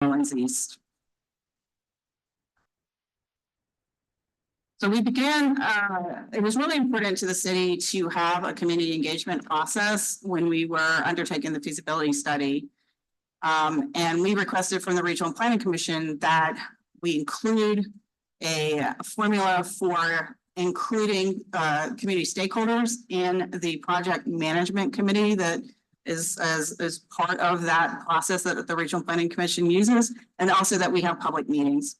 Orleans East. So we began, it was really important to the city to have a community engagement process when we were undertaking the feasibility study. And we requested from the Regional Planning Commission that we include a formula for including community stakeholders in the project management committee that is as part of that process that the Regional Planning Commission uses, and also that we have public meetings.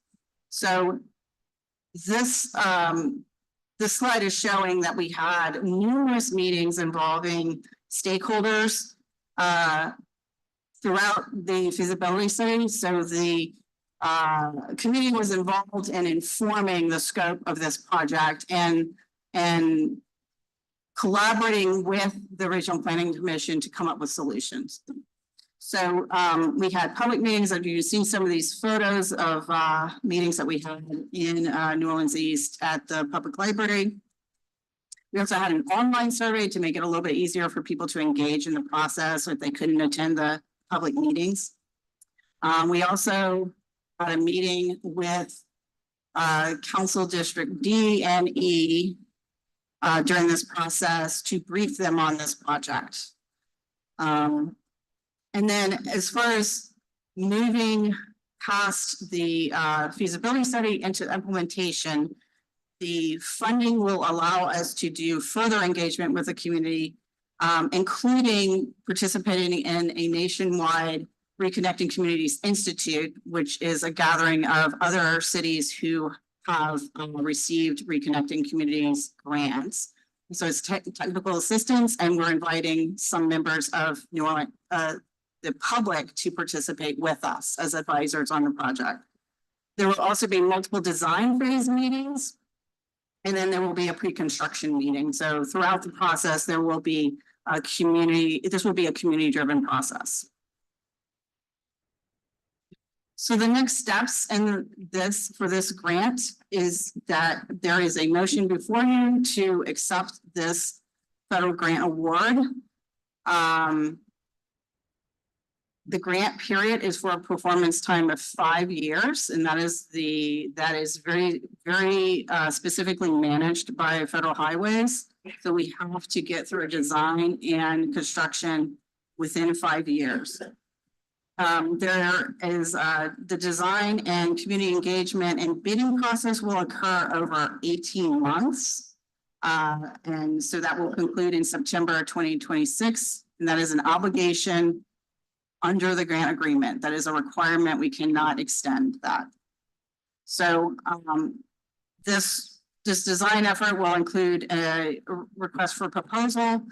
So this slide is showing that we had numerous meetings involving stakeholders throughout the feasibility study. So the committee was involved in informing the scope of this project and collaborating with the Regional Planning Commission to come up with solutions. So we had public meetings. You've seen some of these photos of meetings that we had in New Orleans East at the public library. We also had an online survey to make it a little bit easier for people to engage in the process if they couldn't attend the public meetings. We also had a meeting with Council District D and E during this process to brief them on this project. And then as far as moving past the feasibility study into implementation, the funding will allow us to do further engagement with the community, including participating in a nationwide Reconnecting Communities Institute, which is a gathering of other cities who have received Reconnecting Communities grants. So it's technical assistance, and we're inviting some members of New Orleans, the public, to participate with us as advisors on the project. There will also be multiple design phase meetings, and then there will be a pre-construction meeting. So throughout the process, there will be a community, this will be a community-driven process. So the next steps in this, for this grant, is that there is a motion before you to accept this federal grant award. The grant period is for a performance time of 5 years, and that is very specifically managed by Federal Highways. So we have to get through a design and construction within 5 years. There is the design and community engagement and bidding process will occur over 18 months. And so that will conclude in September 2026. And that is an obligation under the grant agreement. That is a requirement. We cannot extend that. So this design effort will include a request for proposal,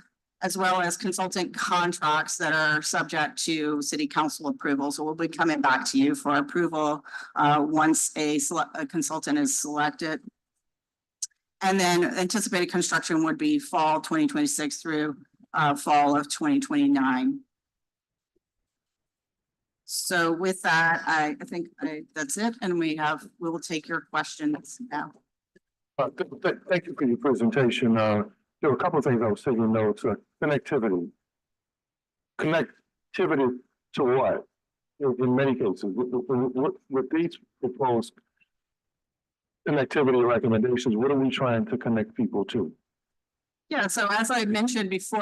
as well as consultant contracts that are subject to city council approval. So we'll be coming back to you for approval once a consultant is selected. And then anticipated construction would be fall 2026 through fall of 2029. So with that, I think that's it. And we will take your questions now. Thank you for your presentation. There were a couple of things I was taking notes. Connectivity. Connectivity to what? In many cases, with these proposed connectivity recommendations, what are we trying to connect people to? Yeah, so as I mentioned before,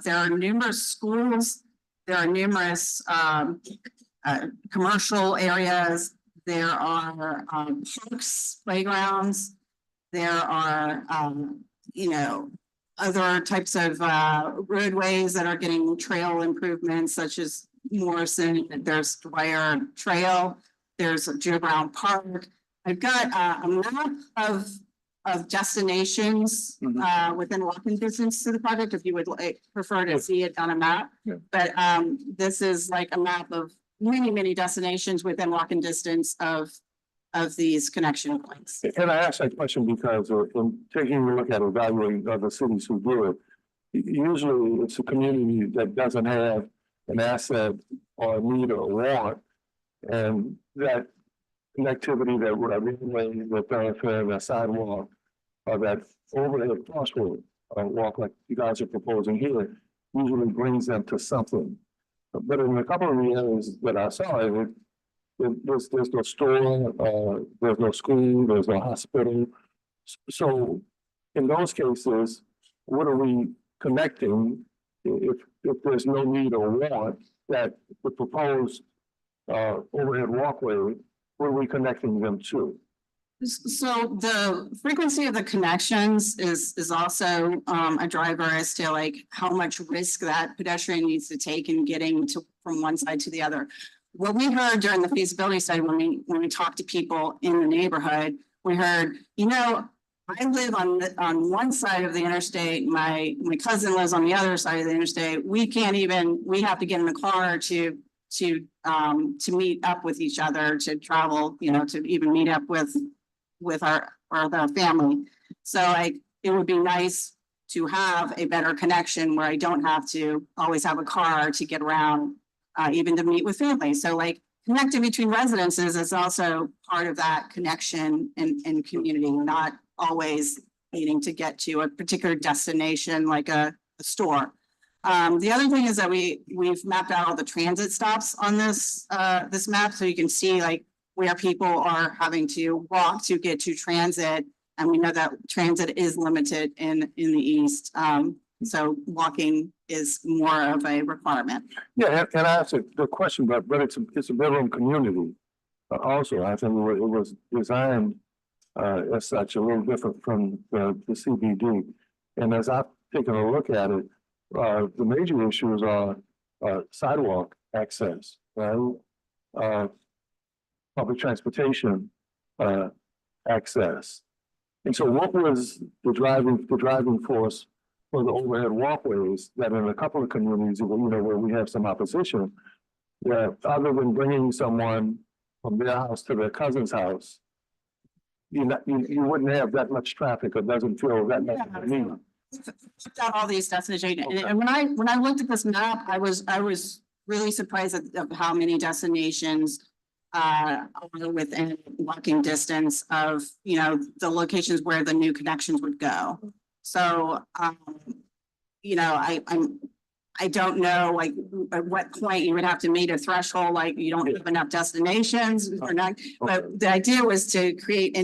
there are numerous schools, there are numerous commercial areas, there are parks, playgrounds, there are other types of roadways that are getting trail improvements, such as Morrison. There's Dwyer Trail. There's Joe Brown Park. I've got a map of destinations within walking distance to the project, if you would prefer to see it on a map. Yeah. But this is like a map of many destinations within walking distance of these connection points. And I asked that question because in taking a look at evaluating other cities who do it, usually it's a community that doesn't have an asset or a need or want, and that connectivity that would have been with thoroughfare, a sidewalk, or that overhead crossroad walk like you guys are proposing here, usually brings them to something. But in a couple of the areas that I saw, there's no store, there's no school, there's no hospital. So in those cases, what are we connecting if there's no need or want that the proposed overhead walkway, what are we connecting them to? So the frequency of the connections is also a driver as to like how much risk that pedestrian needs to take in getting to from one side to the other. What we heard during the feasibility study when we talked to people in the neighborhood, we heard, you know, I live on one side of the interstate. My cousin lives on the other side of the interstate. We have to get in the car to meet up with each other, to travel, you know, to even meet up with the family. So like, it would be nice to have a better connection where I don't have to always have a car to get around, even to meet with family. So like connecting between residences is also part of that connection and community, not always needing to get to a particular destination like a store. The other thing is that we've mapped out all the transit stops on this map, so you can see like where people are having to walk to get to transit. And we know that transit is limited in the east. So walking is more of a requirement. Yeah, and I asked the question, but it's a bedroom community. Also, I think it was designed as such, a little different from the CBD. And as I've taken a look at it, the major issues are sidewalk access, right? Public transportation access. And so what was the driving force for the overhead walkways that in a couple of communities, you know, where we have some opposition, where other than bringing someone from their house to their cousin's house, you wouldn't have that much traffic or doesn't feel that much of a need. Out all these destinations, and when I looked at this map, I was really surprised of how many destinations are within walking distance of, you know, the locations where the new connections would go. So, you know, I don't know, like, at what point you would have to meet a threshold, like you don't have enough destinations or not. But the idea was to create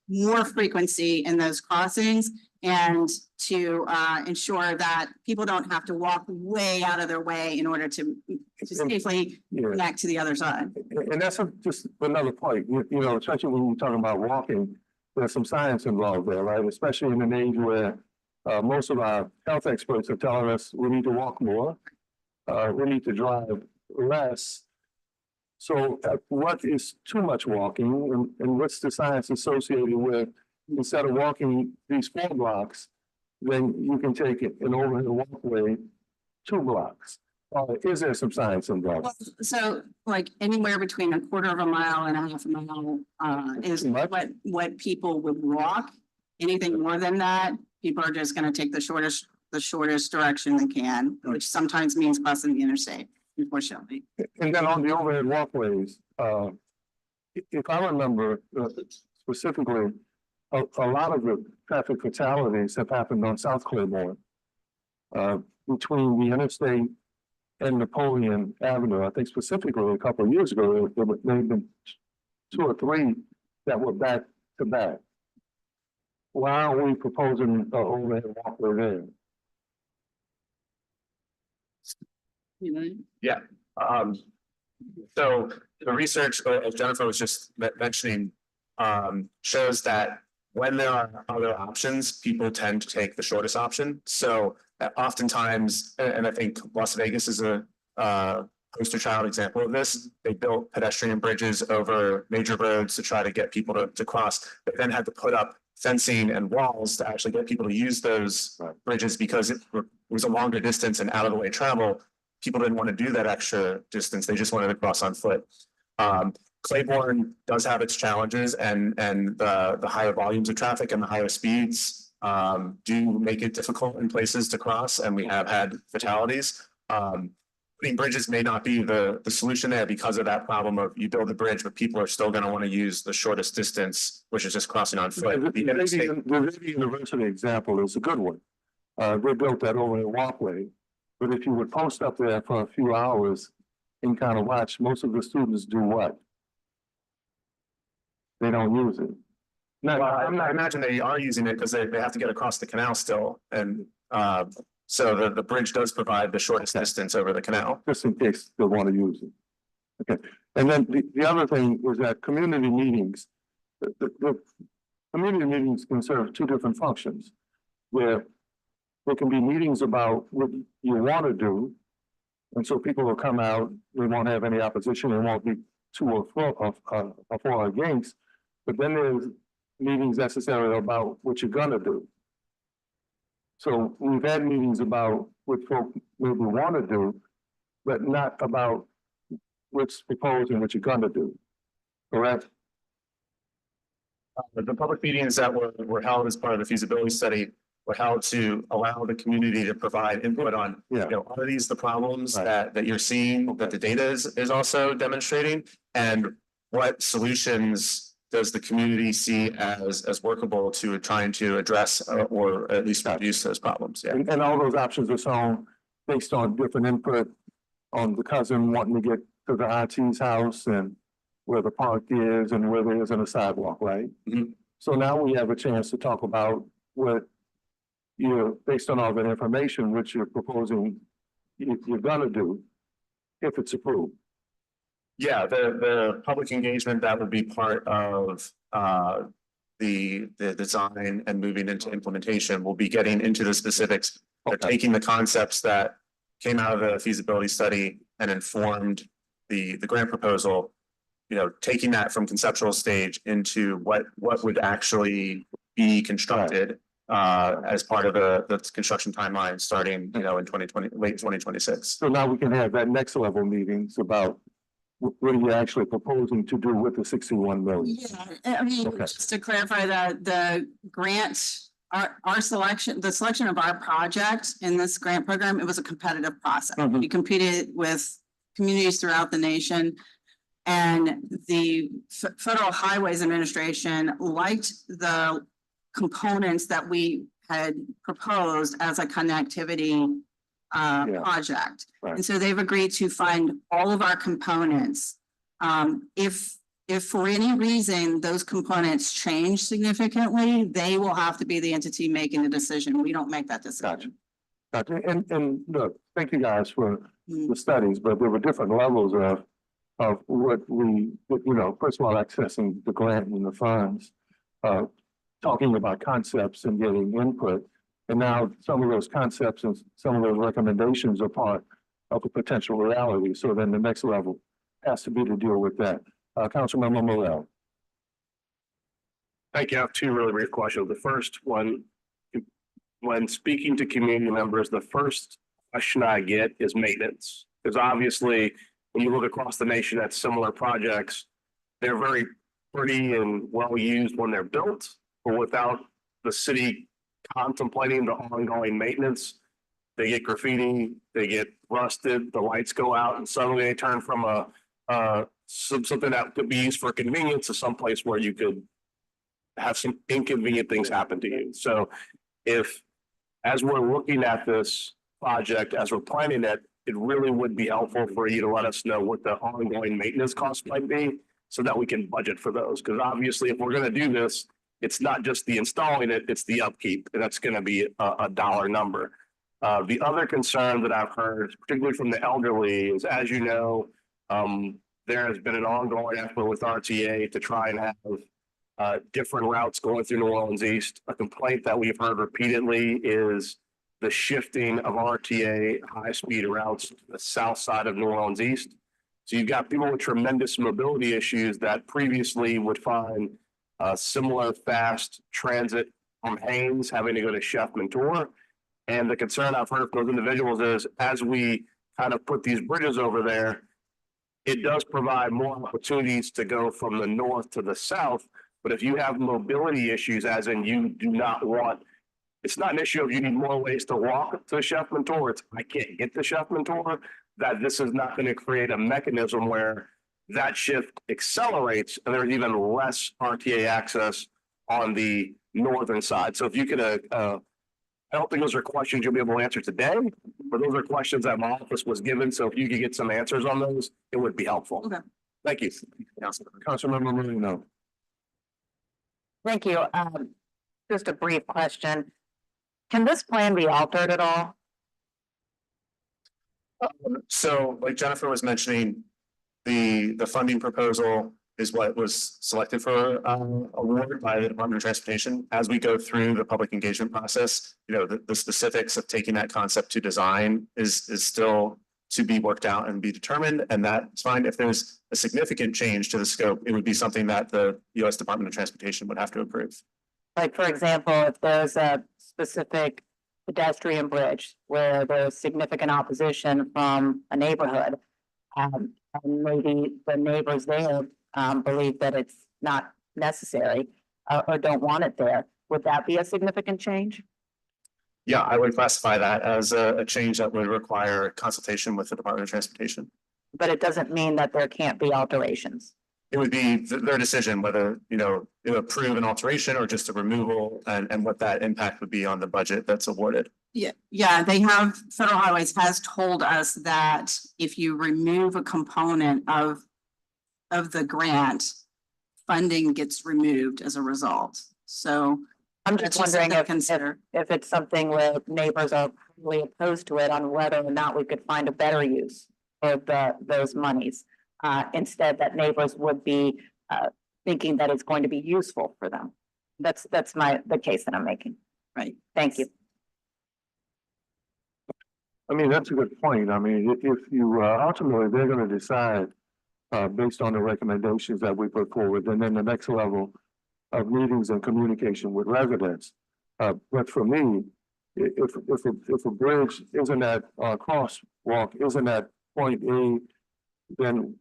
more frequency in those crossings and to ensure that people don't have to walk way out of their way in order to safely connect to the other side. And that's just another point, you know, especially when you're talking about walking, there's some science involved there, right? Especially in an age where most of our health experts are telling us we need to walk more, we need to drive less. So what is too much walking, and what's the science associated with instead of walking these 4 blocks, then you can take an overhead walkway 2 blocks. Is there some science involved? Well, so like anywhere between a quarter of a mile and a half a mile is what people would walk. Anything more than that, people are just going to take the shortest direction they can, which sometimes means crossing the interstate, unfortunately. And then on the overhead walkways, if I remember specifically, a lot of the traffic fatalities have happened on South Claiborne, between the interstate and Napoleon Avenue. I think specifically a couple of years ago, there may have been 2 or 3 that were back to back. Why are we proposing an overhead walkway there? Yeah. So the research, as Jennifer was just mentioning, shows that when there are other options, people tend to take the shortest option. So oftentimes, and I think Las Vegas is a poster child example of this, they built pedestrian bridges over major roads to try to get people to cross, but then had to put up fencing and walls to actually get people to use those bridges because it was a longer distance and out of the way travel. People didn't want to do that extra distance. They just wanted to cross on foot. Claiborne does have its challenges, and the higher volumes of traffic and the higher speeds do make it difficult in places to cross, and we have had fatalities. Putting bridges may not be the solution there because of that problem of you build a bridge, but people are still going to want to use the shortest distance, which is just crossing on foot. The Navy University example is a good one. They built that overhead walkway, but if you would post up there for a few hours and kind of watch, most of the students do what? they don't use it. Now, Well, I'm I not, imagine they are using it because they have to get across the canal still, and so the bridge does provide the shortest Okay. distance over the canal. just in case they want to use it. Okay, and then the other thing is that community meetings, the community meetings can serve two different functions. Where there can be meetings about what you want to do. And so people will come out, they won't have any opposition, it won't be two or four or against. But then there's meetings necessarily about what you're gonna do. So we've had meetings about what folk maybe want to do, but not about what's proposed and what you're gonna do. Correct? The public meetings that were held as part of the feasibility study were held to allow the community to provide input on, Yeah. you know, are these the problems Right. that you're seeing, that the data is also demonstrating? And what solutions does the community see as workable to trying to address or at least reduce those problems? Yeah. And all those options are shown based on different input on the cousin wanting to get to the auntie's house and where the park is and where there isn't a sidewalk, right? Mhm. So now we have a chance to talk about what you're, based on all that information, what you're proposing you're gonna do if it's approved. Yeah, the public engagement that would be part of the design and moving into implementation will be getting into the specifics. Okay. Taking the concepts that came out of the feasibility study and informed the grant proposal. You know, taking that from conceptual stage into what would actually be constructed as part of the construction timeline starting, you know, in 2020, late 2026. So now we can have that next level meetings about what are you actually proposing to do with the 61 million? Yeah, I mean, Okay. just to clarify that the grant, our selection, the selection of our project in this grant program, it was a competitive process. Mhm. We competed with communities throughout the nation. And the Federal Highways Administration liked the components that we had proposed as a connectivity Yeah. project. Right. And so they've agreed to fund all of our components. If for any reason those components change significantly, they will have to be the entity making the decision. We don't make that decision. Gotcha. And look, thank you guys for Mm. the studies, but there were different levels of what you know, first of all, accessing the grant and the funds, talking about concepts and getting input. And now some of those concepts and some of those recommendations are part of a potential reality. So then the next level has to be to deal with that. Councilmember Morel. Thank you. I have two really brief questions. The first one, when speaking to community members, the first question I get is maintenance. Because obviously, when you look across the nation at similar projects, they're very pretty and well used when they're built, but without the city contemplating the ongoing maintenance, they get graffiti, they get rusted, the lights go out, and suddenly they turn from something that could be used for convenience to someplace where you could have some inconvenient things happen to you. So if, as we're looking at this project, as we're planning it, it really would be helpful for you to let us know what the ongoing maintenance costs might be so that we can budget for those. Because obviously, if we're going to do this, it's not just the installing it, it's the upkeep, and that's going to be a dollar number. The other concern that I've heard, particularly from the elderly, is, as you know, there has been an ongoing effort with RTA to try and have different routes going through New Orleans East. A complaint that we've heard repeatedly is the shifting of RTA high-speed routes to the south side of New Orleans East. So you've got people with tremendous mobility issues that previously would find similar fast transit from Haynes having to go to Chef Mentor. And the concern I've heard from those individuals is, as we kind of put these bridges over there, it does provide more opportunities to go from the north to the south. But if you have mobility issues, as in you do not want, it's not an issue of you need more ways to walk to Chef Mentor, it's I can't get to Chef Mentor, that this is not going to create a mechanism where that shift accelerates and there's even less RTA access on the northern side. So if you could, I don't think those are questions you'll be able to answer today, but those are questions that my office was given. So if you could get some answers on those, it would be helpful. Okay. Thank you. Councilmember Marino. Thank you. Just a brief question. Can this plan be altered at all? So like Jennifer was mentioning, the funding proposal is what was selected for award by the Department of Transportation. As we go through the public engagement process, you know, the specifics of taking that concept to design is still to be worked out and be determined, and that's fine. If there's a significant change to the scope, it would be something that the US Department of Transportation would have to approve. Like, for example, if there's a specific pedestrian bridge where there's significant opposition from a neighborhood, and maybe the neighbors there believe that it's not necessary or don't want it there, would that be a significant change? Yeah, I would classify that as a change that would require consultation with the Department of Transportation. But it doesn't mean that there can't be alterations. It would be their decision whether, you know, to approve an alteration or just a removal and what that impact would be on the budget that's awarded. Yeah, they have, Federal Highways has told us that if you remove a component of the grant, funding gets removed as a result. So I'm that's just wondering something to if consider. if it's something where neighbors are really opposed to it, on whether or not we could find a better use for those monies. Instead, that neighbors would be thinking that it's going to be useful for them. That's the case that I'm making. Right. Thank you. I mean, that's a good point. I mean, if you, ultimately, they're gonna decide, based on the recommendations that we put forward, and then the next level of meetings and communication with residents. But for me, if a bridge isn't at, crosswalk isn't at point A, then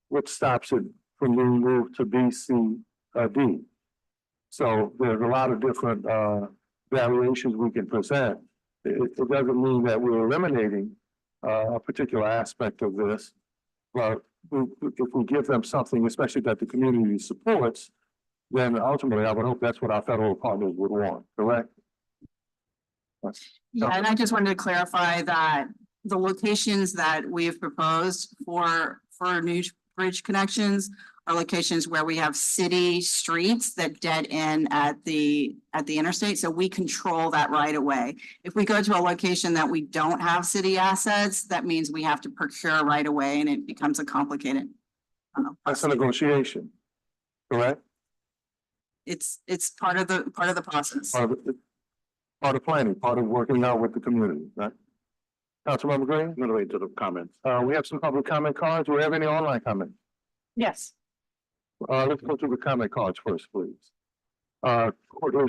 what stops it from being moved to B, C, D? So there's a lot of different, variations we can present. It doesn't mean that we're eliminating a particular aspect of this. But if we give them something, especially that the community supports, then ultimately I would hope that's what our federal partners would want, correct? Yeah, and I just wanted to clarify that the locations that we have proposed for new bridge connections are locations where we have city streets that dead end at the interstate, so we control that right away. If we go to a location that we don't have city assets, that means we have to procure right away, and it becomes a complicated. That's a negotiation, correct? It's part of the process. Part of planning, part of working out with the community, right? Councilmember Green? I'm gonna wait to the comments. We have some public comment cards. Do we have any online comment? Yes. Let's go through the comment cards first, please. Courtney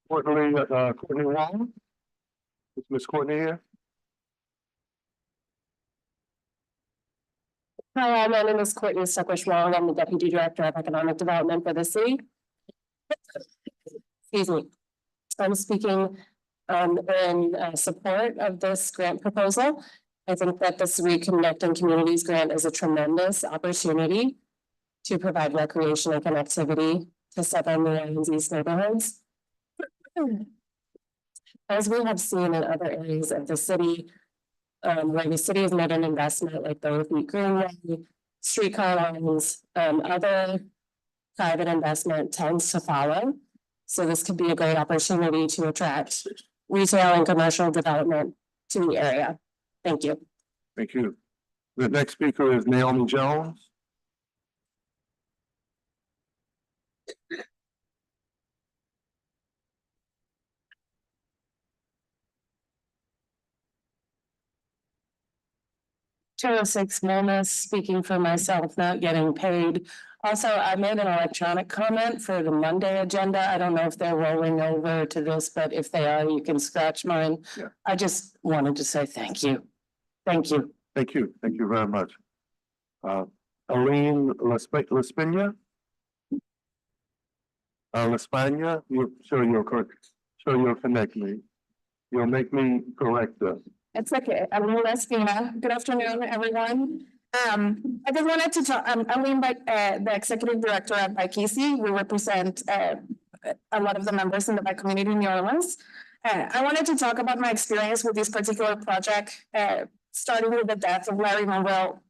Wong? Is Miss Courtney here? Hi, my name is Courtney Stuckwish-Wong. I'm the Deputy Director of Economic Development for the city. Excuse me. I'm speaking in support of this grant proposal. I think that this Reconnecting Communities grant is a tremendous opportunity to provide recreation and connectivity to several New Orleans East neighborhoods. As we have seen in other areas of the city, where the city has made an investment like the Oak Greenway, streetcar lines, other private investment tends to follow. So this could be a great opportunity to attract retail and commercial development to the area. Thank you. Thank you. The next speaker is Naomi Jones. Six Wellness, speaking for myself, not getting paid. Also, I made an electronic comment for the Monday agenda. I don't know if they're rolling over to this, but if they are, you can scratch mine. Yeah. I just wanted to say thank you. Thank you. Thank you. Thank you very much. Aline Laspina? Laspina, you'll connect me. You'll make me correct this. It's okay. I'm Laspina. Good afternoon, everyone. I just wanted to talk, I'm the Executive Director at BIKESI. We represent a lot of the members in the bike community in New Orleans. I wanted to talk about my experience with this particular project, starting with the death of Larry Monroe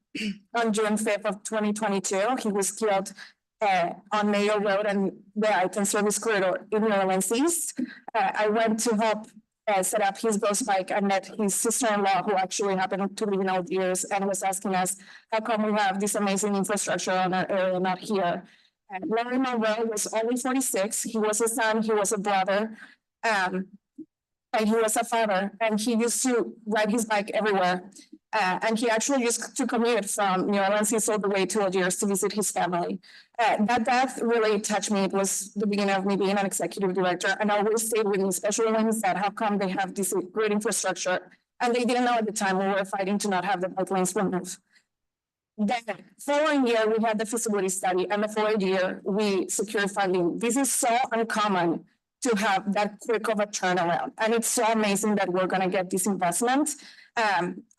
on June 5th of 2022. He was killed on Mayo Road and the I-10 service corridor in New Orleans East. I went to help set up his ghost bike. I met his sister-in-law, who actually happened to live in Old Years, and was asking us, how come we have this amazing infrastructure on our area, not here? And Larry Monroe was only 46. He was a son, he was a brother, and he was a father, and he used to ride his bike everywhere. And he actually used to commute from New Orleans East all the way to Algiers to visit his family. That death really touched me. It was the beginning of me being an executive director, and I always stayed with me, especially when he said, how come they have this great infrastructure? And they didn't know at the time we were fighting to not have the bike lanes removed. Then following year, we had the feasibility study, and the following year, we secured funding. This is so uncommon to have that quick of a turnaround. And it's so amazing that we're gonna get this investment.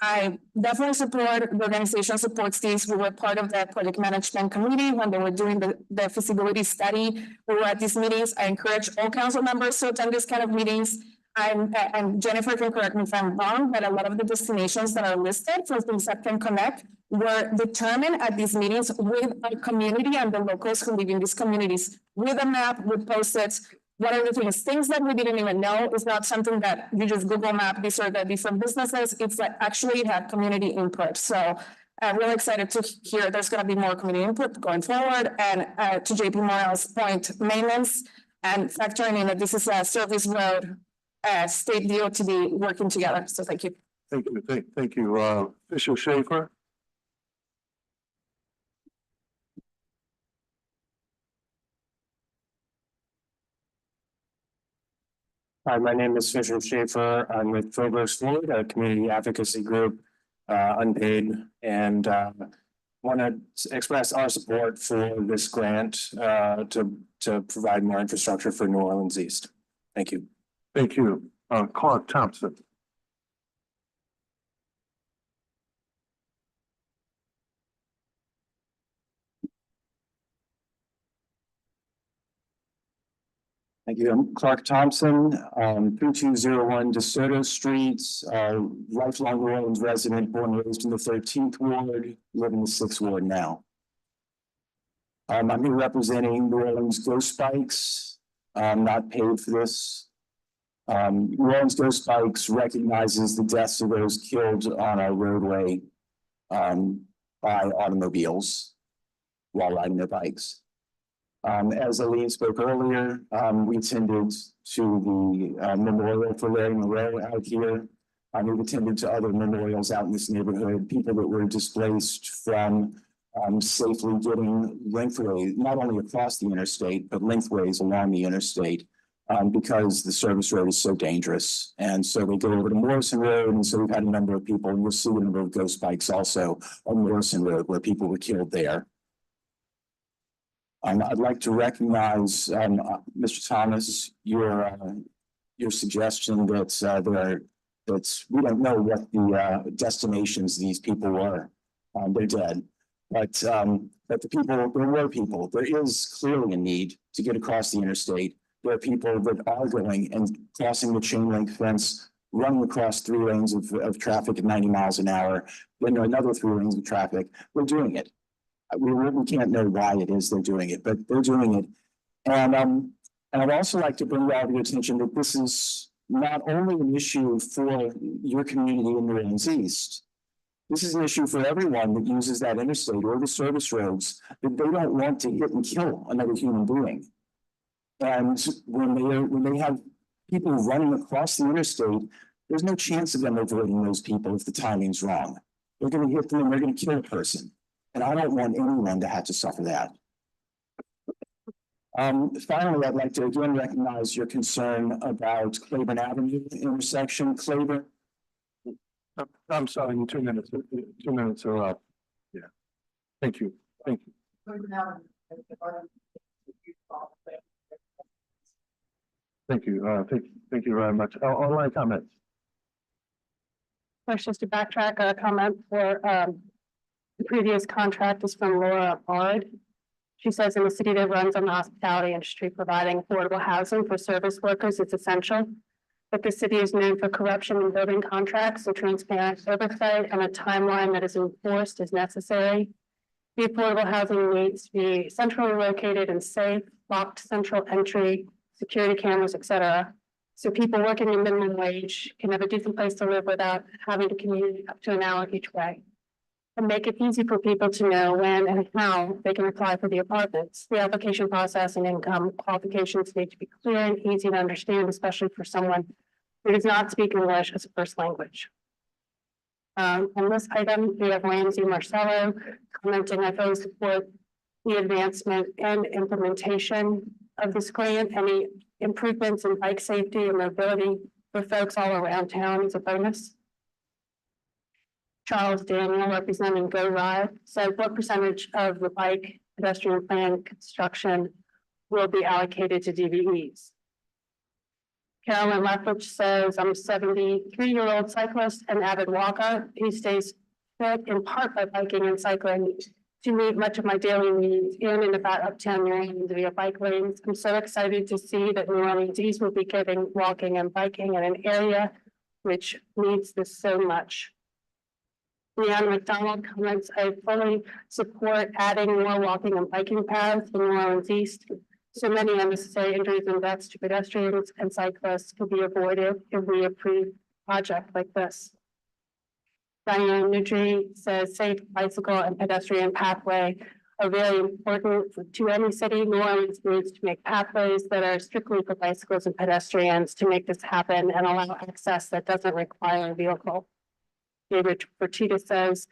I definitely support, the organization supports this. We were part of the project management committee when they were doing the feasibility study. We were at these meetings. I encourage all council members to attend these kind of meetings. And Jennifer can correct me if I'm wrong, but a lot of the destinations that are listed for things that can connect were determined at these meetings with our community and the locals who live in these communities, with a map, with post-its. What are the things that we didn't even know is not something that you just Google map, these are the different businesses. It's like actually it had community input. So I'm really excited to hear there's going to be more community input going forward. And to JP Morrell's point, maintenance and factoring in that this is a service road, state deal to be working together. So thank you. Thank you, thank you, Fisher Schaefer. Hi, my name is Fisher Schaefer. I'm with Phobos Floyd, a community advocacy group, unpaid, and want to express our support for this grant to provide more infrastructure for New Orleans East. Thank you. Thank you, Clark Thompson. Thank you. I'm Clark Thompson, 3201 DeSoto Street, lifelong New Orleans resident, born and raised in the 13th Ward, live in the 6th Ward now. I'm here representing New Orleans Ghost Bikes. I'm not paid for this. New Orleans Ghost Bikes recognizes the deaths of those killed on our roadway by automobiles while riding their bikes. As Aline spoke earlier, we attended to the memorial for Larry Monroe out here. We've attended to other memorials out in this neighborhood, people that were displaced from safely getting lengthways, not only across the interstate, but lengthways along the interstate because the service road is so dangerous. And so they go over to Morrison Road. And so we've had a number of people, and you'll see a number of ghost bikes also on Morrison Road where people were killed there. I'd like to recognize, Mr. Thomas, your suggestion that we don't know what the destinations these people were. They're dead, but the people, there were people. There is clearly a need to get across the interstate. There are people that are going and crossing the chain link fence, running across 3 lanes of traffic at 90 miles an hour. Then there are another 3 lanes of traffic. We're doing it. We can't know why it is they're doing it, but they're doing it. And I'd also like to bring to your attention that this is not only an issue for your community in New Orleans East. This is an issue for everyone that uses that interstate or the service roads, that they don't want to hit and kill another human being. And when they have people running across the interstate, there's no chance of them avoiding those people if the timing's wrong. They're going to hit them and they're going to kill a person. And I don't want anyone to have to suffer that. Finally, I'd like to again recognize your concern about Claiborne Avenue intersection. Claiborne. I'm sorry, 2 minutes. 2 minutes are up. Yeah. Thank you. Thank you. Thank you. Thank you very much. Online comments. First, just to backtrack, a comment for the previous contract is from Laura Bard. She says in the city that runs on the hospitality industry, providing affordable housing for service workers is essential. But the city is known for corruption in building contracts, so transparent oversight and a timeline that is enforced is necessary. The affordable housing needs to be centrally located and safe, locked central entry, security cameras, et cetera. So people working in minimum wage can have a decent place to live without having to commute up to an hour each way. And make it easy for people to know when and how they can apply for the apartments. The application process and income qualifications need to be clear and easy to understand, especially for someone who does not speak English as a first language. On this item, we have Ramsey Marcello commenting, I fully support the advancement and implementation of this grant. Any improvements in bike safety and mobility for folks all around town is a bonus. Charles Daniel, representing Go Ride, said what percentage of the bike pedestrian plan construction will be allocated to DVEs? Carolyn Lethbridge says, I'm a 73-year-old cyclist and avid walker. He stays fit in part by biking and cycling to meet much of my daily needs in and about uptown New Orleans via bike lanes. I'm so excited to see that New Orleans East will be getting walking and biking in an area which needs this so much. Leanne McDonald comments, I fully support adding more walking and biking paths in New Orleans East. So many unnecessary injuries and deaths to pedestrians and cyclists could be avoided if we approve a project like this. Diane Nudry says safe bicycle and pedestrian pathway are very important to any city. New Orleans needs to make pathways that are strictly for bicycles and pedestrians to make this happen and allow access that doesn't require a vehicle. David Fertitta says,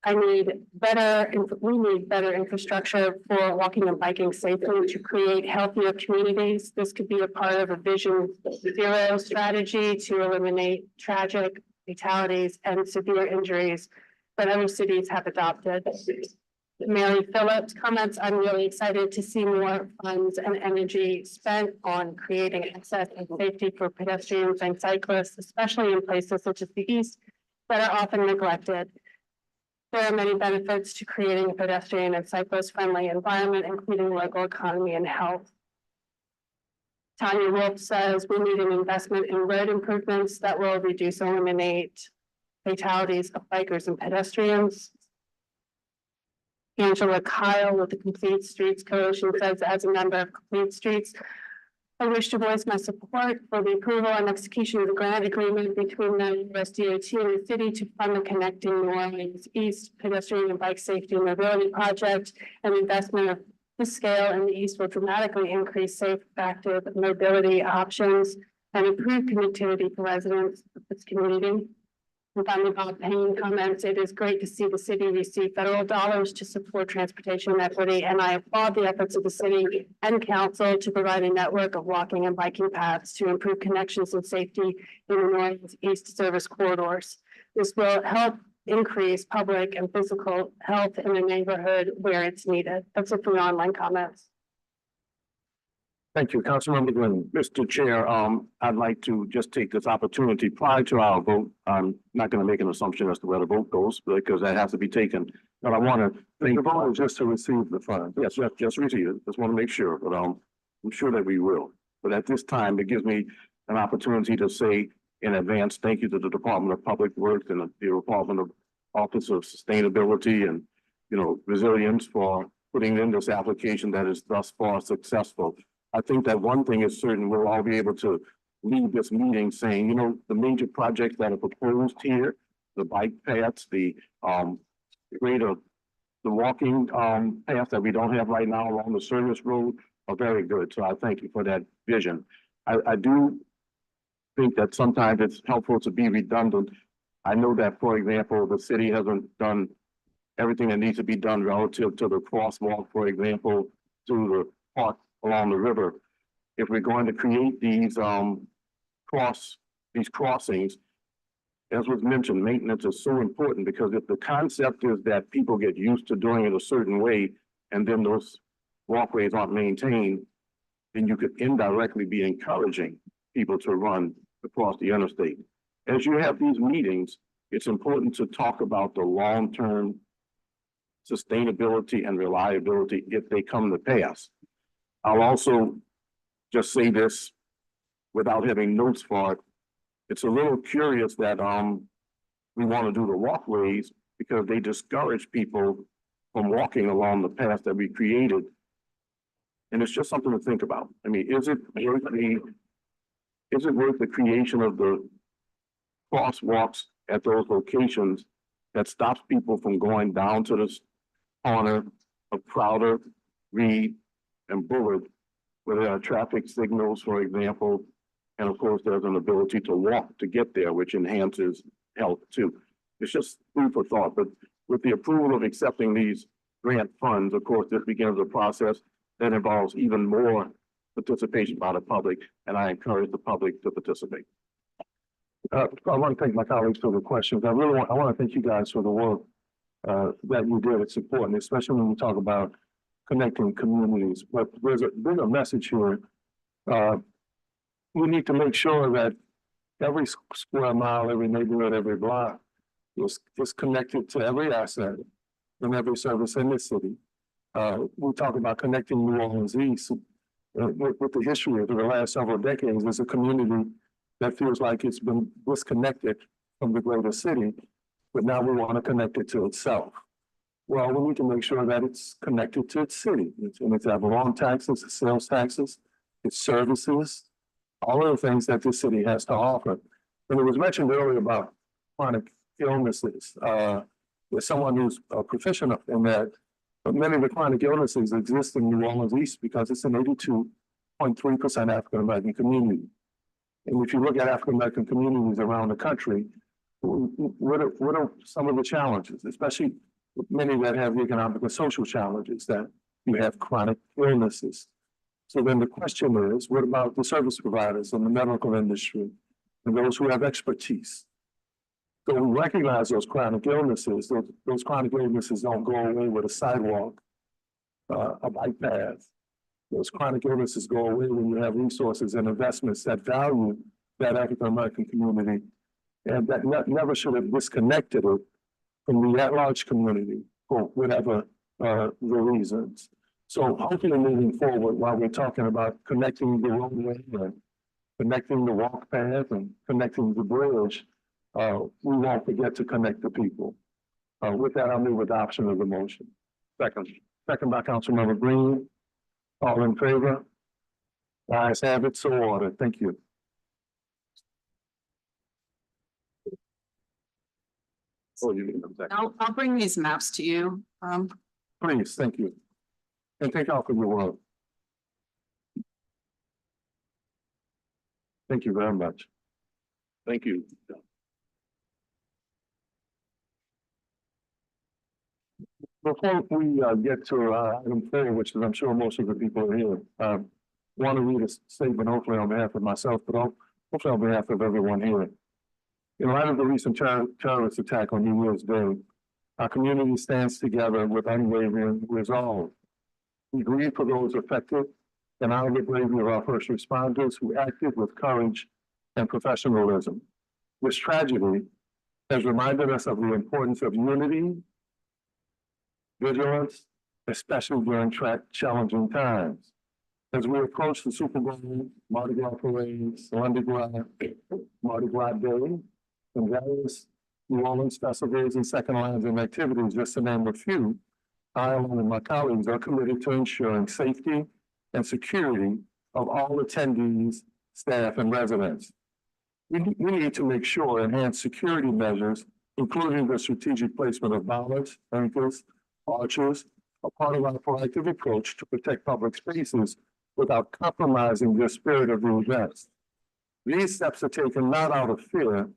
we need better infrastructure for walking and biking safely to create healthier communities. This could be a part of a Vision Zero strategy to eliminate tragic fatalities and severe injuries that other cities have adopted. Mary Phillips comments, I'm really excited to see more funds and energy spent on creating access and safety for pedestrians and cyclists, especially in places such as the East that are often neglected. There are many benefits to creating a pedestrian and cyclist-friendly environment, including local economy and health. Tanya Wolf says we need an investment in road improvements that will reduce or eliminate fatalities of bikers and pedestrians. Angela Kyle with the Complete Streets Coalition says, as a member of Complete Streets, I wish to voice my support for the approval and execution of the grant agreement between the USDOT and the city to fund the Connecting New Orleans East Pedestrian and Bike Safety and Mobility Project. And investment of this scale in the East will dramatically increase safe, active mobility options and improve connectivity for residents of this community. And finally, Bob Payne comments, it is great to see the city receive federal dollars to support transportation equity, and I applaud the efforts of the city and council to provide a network of walking and biking paths to improve connections and safety in the New Orleans East service corridors. This will help increase public and physical health in the neighborhood where it's needed. That's it for the online comments. Thank you, Councilmember Green. Mr. Chair, I'd like to just take this opportunity prior to our vote. I'm not going to make an assumption as to where the vote goes because that has to be taken. But I want to The thank, vote is just to receive the funds. yes, just receive it. Just want to make sure, but I'm sure that we will. But at this time, it gives me an opportunity to say in advance, thank you to the Department of Public Works and the Department of Office of Sustainability and, Resilience for putting in this application that is thus far successful. I think that one thing is certain, we'll all be able to leave this meeting saying, the major projects that are proposed here, the bike paths, the walking path that we don't have right now along the service road are very good. So I thank you for that vision. I do think that sometimes it's helpful to be redundant. I know that, for example, the city hasn't done everything that needs to be done relative to the crosswalk, for example, to the park along the river. If we're going to create these crossings, as was mentioned, maintenance is so important because if the concept is that people get used to doing it a certain way and then those walkways aren't maintained, then you could indirectly be encouraging people to run across the interstate. As you have these meetings, it's important to talk about the long-term sustainability and reliability if they come to pass. I'll also just say this without having notes for it. It's a little curious that we want to do the walkways because they discourage people from walking along the path that we created. And it's just something to think about. I mean, is it worth the creation of the crosswalks at those locations that stops people from going down to this corner of Crowder, Reed, and Bullard, where there are traffic signals, for example, and of course, there's an ability to walk to get there, which enhances health too. It's just food for thought, but with the approval of accepting these grant funds, of course, this begins a process that involves even more participation by the public, and I encourage the public to participate. I want to thank my colleagues for the questions. I want to thank you guys for the work that you did. It's important, especially when we talk about connecting communities. But there's a bigger message here. We need to make sure that every square mile, every neighborhood, every block is connected to every asset and every service in this city. We talk about connecting New Orleans East with the history of the last several decades as a community that feels like it's been disconnected from the greater city, but now we want to connect it to itself. Well, we need to make sure that it's connected to its city. And it's have lawn taxes, its sales taxes, its services, all of the things that this city has to offer. And it was mentioned earlier about chronic illnesses. There's someone who's proficient in that, but many of the chronic illnesses exist in New Orleans East because it's an 82.3% African-American community. And if you look at African-American communities around the country, what are some of the challenges, especially many that have economic and social challenges, that you have chronic illnesses. So then the question is, what about the service providers in the medical industry and those who have expertise? So we recognize those chronic illnesses. Those chronic illnesses don't go away with a sidewalk, a bike path. Those chronic illnesses go away when you have resources and investments that value that African-American community, and that never should have disconnected it from the at-large community for whatever the reasons. So hopefully moving forward, while we're talking about connecting the roadway and connecting the walk path and connecting the bridge, we won't forget to connect the people. With that, I'll move adoption of the motion. Second by Councilmember Green. All in favor? Ayes have it, so ordered. Thank you. Oh, you need them second. I'll bring these maps to you. Please, thank you. And thank y'all for your work. Thank you very much. Thank you. Before we get to item 4, which is I'm sure most of the people are here, want to read a statement hopefully on behalf of myself, but hopefully on behalf of everyone here. In light of the recent terrorist attack on New Year's Day, our community stands together with unwavering resolve. We grieve for those affected and honor the bravery of our first responders who acted with courage and professionalism. This tragedy has reminded us of the importance of unity, vigilance, especially during challenging times. As we approach the Super Bowl, Mardi Gras parades, Mardi Gras Day, and various New Orleans festivals and second lines and activities, just to name a few, I, along with my colleagues, are committed to ensuring safety and security of all attendees, staff, and residents. We need to make sure enhanced security measures, including the strategic placement of bollards, anchors, archers, are part of our proactive approach to protect public spaces without compromising the spirit of the events. These steps are taken not out of fear,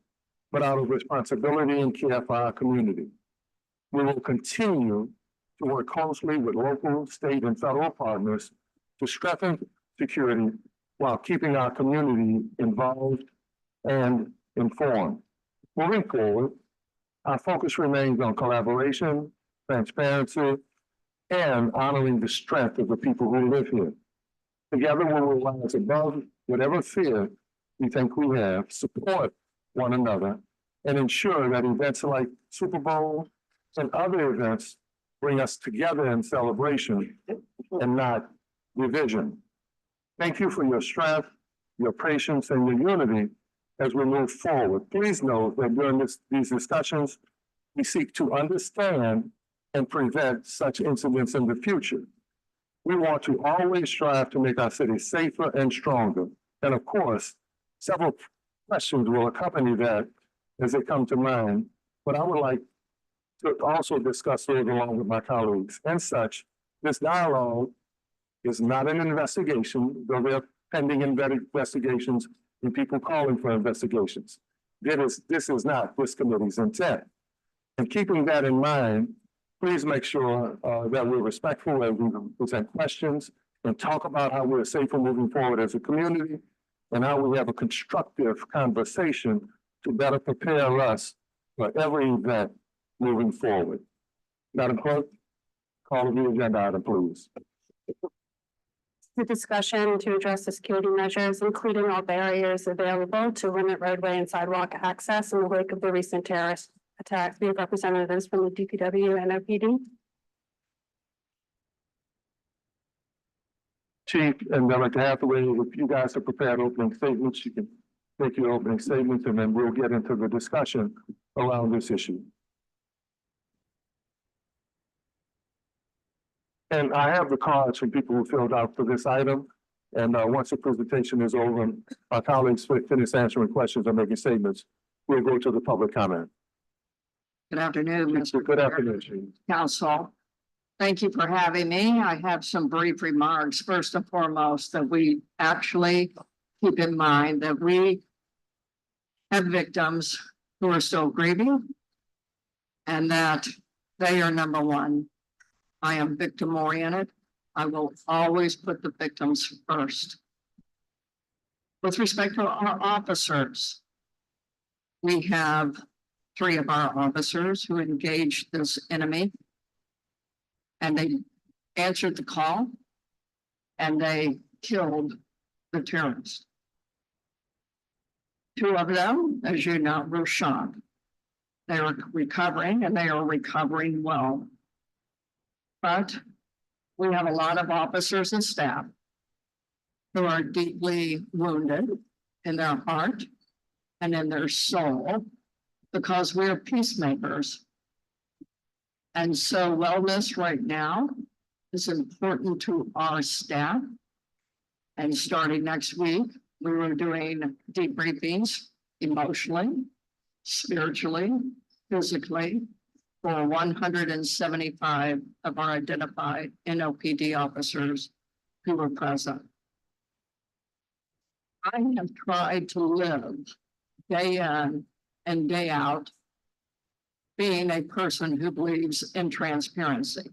but out of responsibility and care for our community. We will continue to work closely with local, state, and federal partners to strengthen security while keeping our community involved and informed. Moving forward, our focus remains on collaboration, transparency, and honoring the strength of the people who live here. Together, we will rise above whatever fear we think we have, support one another, and ensure that events like Super Bowl and other events bring us together in celebration and not division. Thank you for your strength, your patience, and your unity as we move forward. Please note that during these discussions, we seek to understand and prevent such incidents in the future. We want to always strive to make our city safer and stronger. And of course, several questions will accompany that as they come to mind. But I would like to also discuss those along with my colleagues. And such, this dialogue is not an investigation, though there are pending investigations and people calling for investigations. This is not this committee's intent. And keeping that in mind, please make sure that we're respectful as we present questions and talk about how we're safer moving forward as a community and how we have a constructive conversation to better prepare us for every event moving forward. Madam Clerk, call the agenda item, please. The discussion to address the security measures, including all barriers available to limit roadway and sidewalk access in the wake of the recent terrorist attacks. We have representatives from the DPW and OPD. Chief and Director Hathaway, if you guys have prepared opening statements, you can make your opening statements and then we'll get into the discussion around this issue. And I have the cards from people who filled out for this item. And once the presentation is over and our colleagues finish answering questions or making statements, we'll go to the public comment. Good afternoon, Mr. Good Chair, afternoon, Chief. Council. Thank you for having me. I have some brief remarks. First and foremost, that we actually keep in mind that we have victims who are still grieving and that they are number one. I am victim oriented. I will always put the victims first. With respect to our officers, we have 3 of our officers who engaged this enemy. And they answered the call and they killed the terrorist. 2 of them, as you know, were shot. They are recovering and they are recovering well. But we have a lot of officers and staff who are deeply wounded in their heart and in their soul because we are peacemakers. And so wellness right now is important to our staff. And starting next week, we were doing debriefings emotionally, spiritually, physically, for 175 of our identified NOPD officers who were present. I have tried to live day in and day out being a person who believes in transparency.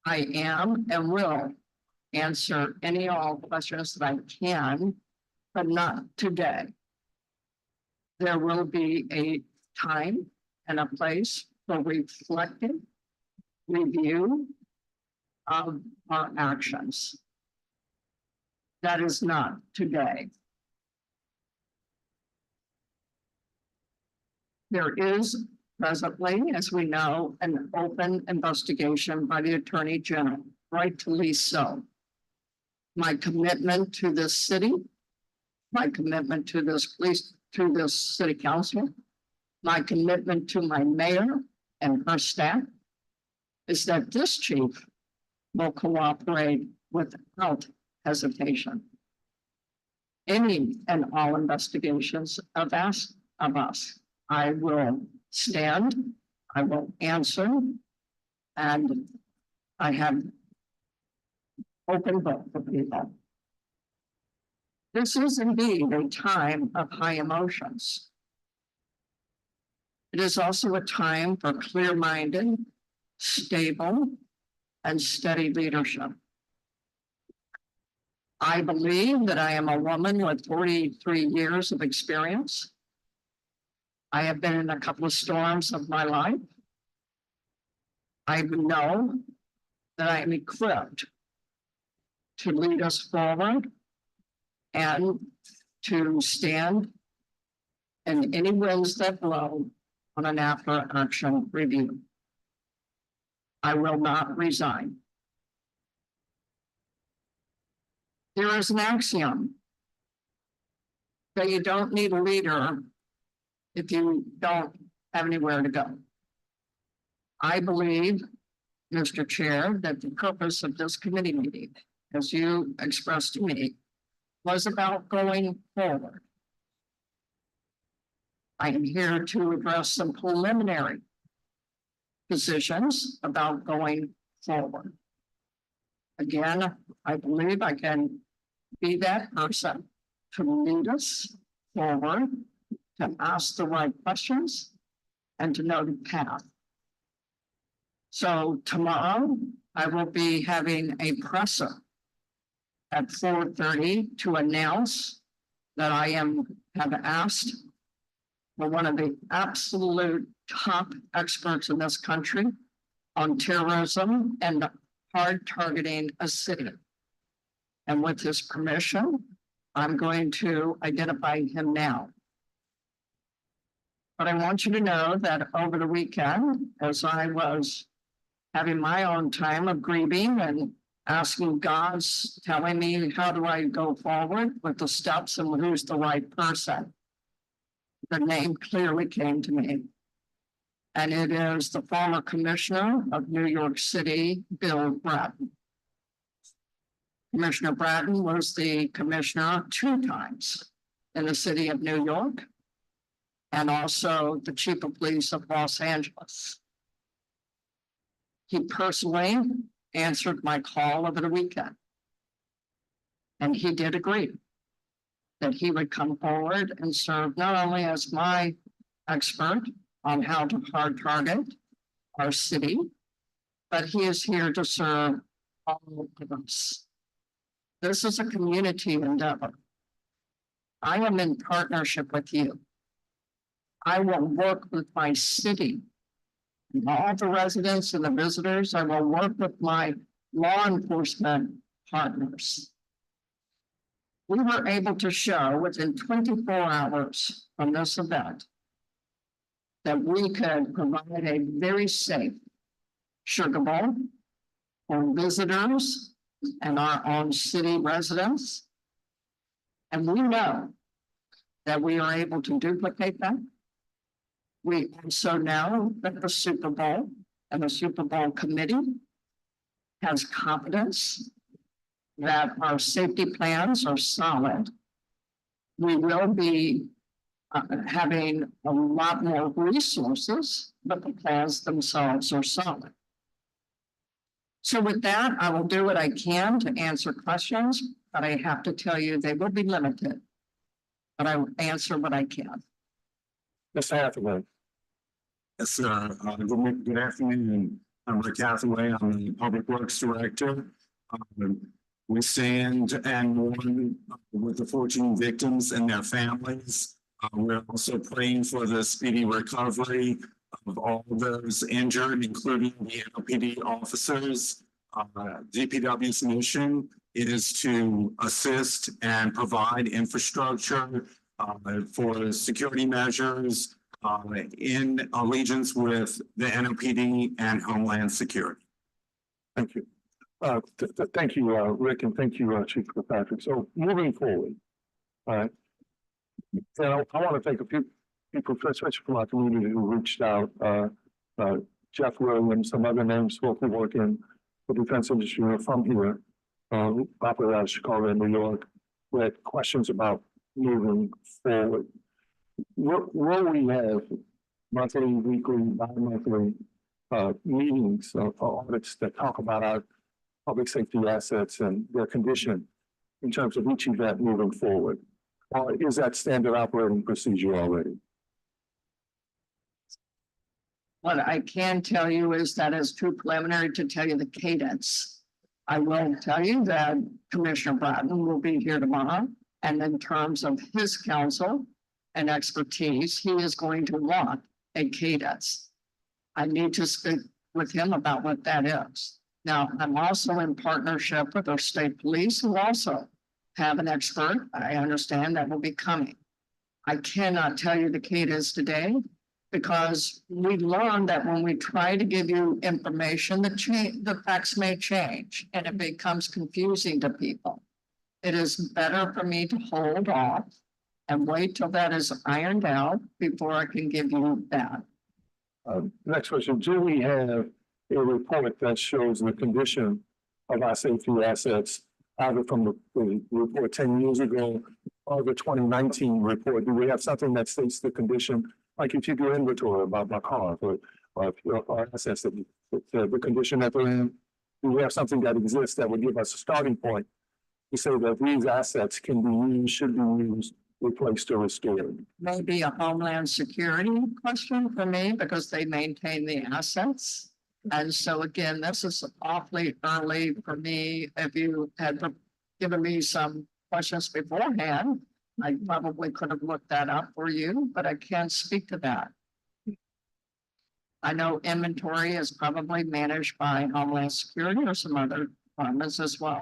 I am and will answer any all questions that I can, but not today. There will be a time and a place for reflecting, review of our actions. That is not today. There is presently, as we know, an open investigation by the Attorney General, rightfully so. My commitment to this city, my commitment to this police, to this city council, my commitment to my mayor and her staff is that this chief will cooperate without hesitation. Any and all investigations of us, I will stand, I will answer, and I have open book for people. This is indeed a time of high emotions. It is also a time for clear-minded, stable, and steady leadership. I believe that I am a woman with 43 years of experience. I have been in a couple of storms of my life. I know that I am equipped to lead us forward and to stand in any winds that blow on an after-action review. I will not resign. There is an axiom that you don't need a leader if you don't have anywhere to go. I believe, Mr. Chair, that the purpose of this committee meeting, as you expressed to me, was about going forward. I am here to address some preliminary decisions about going forward. Again, I believe I can be that person to lead us forward, to ask the right questions, and to know the path. So tomorrow, I will be having a presser at 4:30 to announce that I have asked for one of the absolute top experts in this country on terrorism and hard targeting a city. And with his permission, I'm going to identify him now. But I want you to know that over the weekend, as I was having my own time of grieving and asking God's telling me, how do I go forward with the steps and who's the right person? The name clearly came to me. And it is the former commissioner of New York City, Bill Bratton. Commissioner Bratton was the commissioner 2 times in the city of New York and also the chief of police of Los Angeles. He personally answered my call over the weekend. And he did agree that he would come forward and serve not only as my expert on how to hard target our city, but he is here to serve all of us. This is a community endeavor. I am in partnership with you. I will work with my city, and all the residents and the visitors. I will work with my law enforcement partners. We were able to show within 24 hours from this event that we could provide a very safe Sugar Bowl for visitors and our own city residents. And we know that we are able to duplicate that. We also know that the Super Bowl and the Super Bowl committee has confidence that our safety plans are solid. We will be having a lot more resources, but the plans themselves are solid. So with that, I will do what I can to answer questions, but I have to tell you they will be limited. But I will answer what I can. Mr. Hathaway. Yes, sir. Good afternoon. I'm Rick Hathaway. I'm the Public Works Director. We stand and mourn with the 14 victims and their families. We're also praying for the speedy recovery of all those injured, including the NOPD officers. DPW's mission is to assist and provide infrastructure for security measures in allegiance with the NOPD and Homeland Security. Thank you. Thank you, Rick, and thank you, Chief Kirkpatrick. So moving forward, all right. I want to thank a few people, especially from our community, who reached out. Jeff Williams, some other names, folks who work in the defense industry are from here, operate out of Chicago and New York, who had questions about moving forward. Will we have monthly, weekly, bi-monthly meetings or audits that talk about our public safety assets and their condition in terms of each event moving forward? Or is that standard operating procedure already? What I can tell you is that it's too preliminary to tell you the cadence. I will tell you that Commissioner Bratton will be here tomorrow, and in terms of his counsel and expertise, he is going to want a cadence. I need to speak with him about what that is. Now, I'm also in partnership with our state police, who also have an expert. I understand that will be coming. I cannot tell you the cadence today because we learned that when we try to give you information, the facts may change and it becomes confusing to people. It is better for me to hold off and wait till that is ironed out before I can give you that. Next question, do we have a report that shows the condition of our safety assets, either from the report 10 years ago or the 2019 report? Do we have something that states the condition, like if you do inventory about my car or assets, that the condition that they're in? Do we have something that exists that would give us a starting point to say that these assets can be used, should be used, replaced, or restored? Maybe a Homeland Security question for me because they maintain the assets. And so again, this is awfully early for me. If you had given me some questions beforehand, I probably could have looked that up for you, but I can't speak to that. I know inventory is probably managed by Homeland Security or some other departments as well.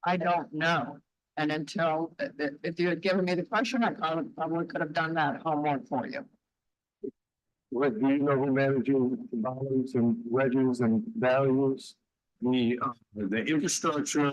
I don't know. And until, if you had given me the question, I probably could have done that homework for you. What, do you know who manages the dollars and wedges and values? The infrastructure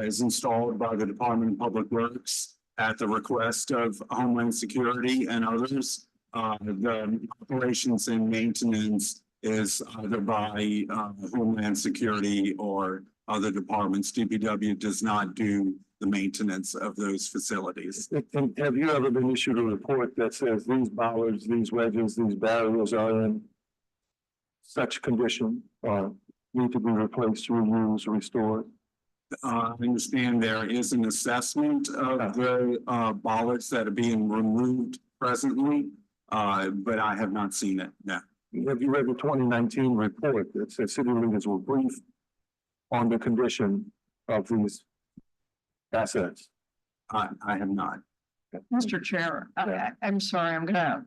is installed by the Department of Public Works at the request of Homeland Security and others. The operations and maintenance is either by Homeland Security or other departments. DPW does not do the maintenance of those facilities. And have you ever been issued a report that says these bollards, these wedges, these barriers are in such condition or need to be replaced, reused, restored? I understand there is an assessment of the bollards that are being removed presently, but I have not seen it. No. Have you read the 2019 report that says city leaders were briefed on the condition of these assets? I have not. Mr. Chair, I'm sorry, I'm gonna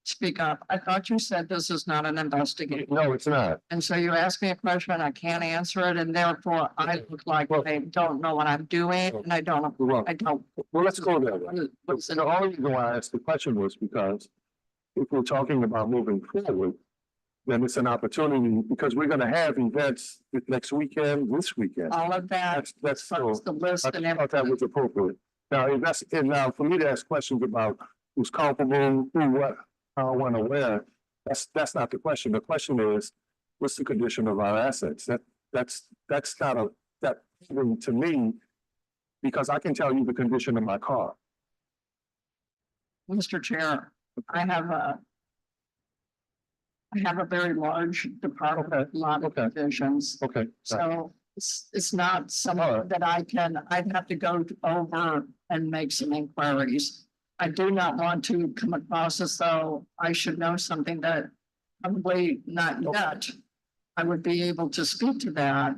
speak up. I thought you said this is not an investigation. No, it's not. And so you asked me a question, I can't answer it, and therefore I look like I don't know what I'm doing, and I don't. Well, Well, let's go there. The only reason why I asked the question was because if we're talking about moving forward, then it's an opportunity because we're gonna have events next weekend, this weekend. all of that, That's so. the list I and thought that everything. was appropriate. Now, if that's, and now for me to ask questions about who's culpable, who, what, how, when, or where, that's not the question. The question is, what's the condition of our assets? That's not that to me, because I can tell you the condition of my car. Mr. Chair, I have a very large department, Okay, a lot of okay. divisions. Okay. So it's not All something right. that I'd have to go over and make some inquiries. I do not want to come across as though I should know something that probably not yet. I would be able to speak to that.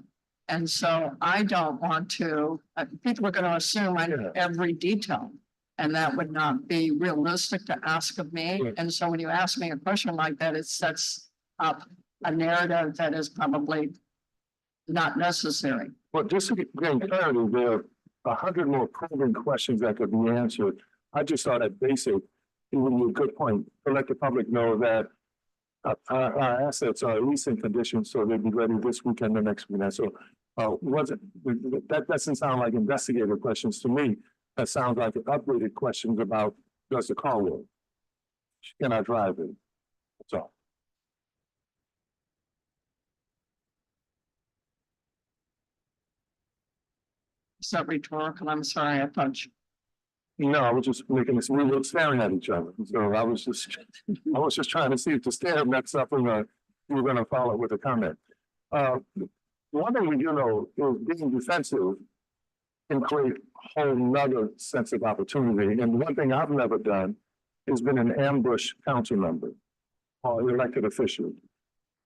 And so I don't want to, people are going to assume I know every detail. And that would not be realistic to ask of me. Right. And so when you ask me a question like that, it sets up a narrative that is probably not necessary. Well, just to gain clarity, there are 100 more probing questions that could be answered. I just thought at basic, it would be a good point to let the public know that our assets are at least in condition, so they'll be ready this weekend, the next weekend. So that doesn't sound like investigative questions to me. That sounds like updated questions about, does the car work? Can I drive it? That's all. Is that rhetorical? I'm sorry, I thought you. No, I was just making this, we were staring at each other. So I was just trying to see if the stare met something you were gonna follow with a comment. One thing we do know is being defensive can create a whole nother sense of opportunity. And one thing I've never done is been an ambush council member or elected official.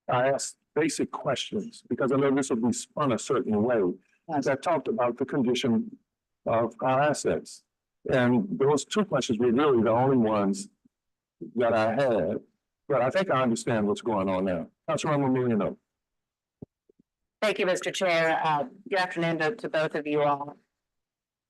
I asked basic questions because I know this will be spun a certain way that talked about the condition of our assets. And those two questions were really the only ones that I had, but I think I understand what's going on now. Councilmember Millino. Thank you, Mr. Chair. Good afternoon to both of you all.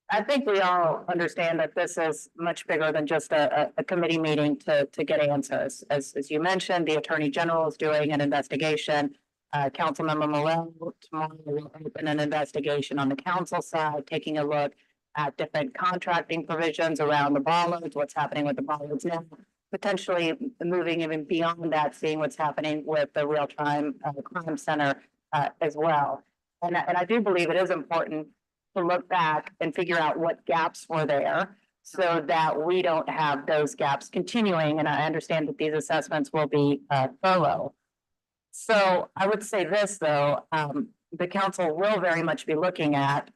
I think we all understand that this is much bigger than just a committee meeting to get answers. As you mentioned, the Attorney General is doing an investigation. Councilmember Morell tomorrow will open an investigation on the council side, taking a look at different contracting provisions around the bollards, what's happening with the bollards now. potentially moving even beyond that, seeing what's happening with the real-time crime center as well. And I do believe it is important to look back and figure out what gaps were there so that we don't have those gaps continuing. And I understand that these assessments will be thorough. So I would say this, though, the council will very much be looking at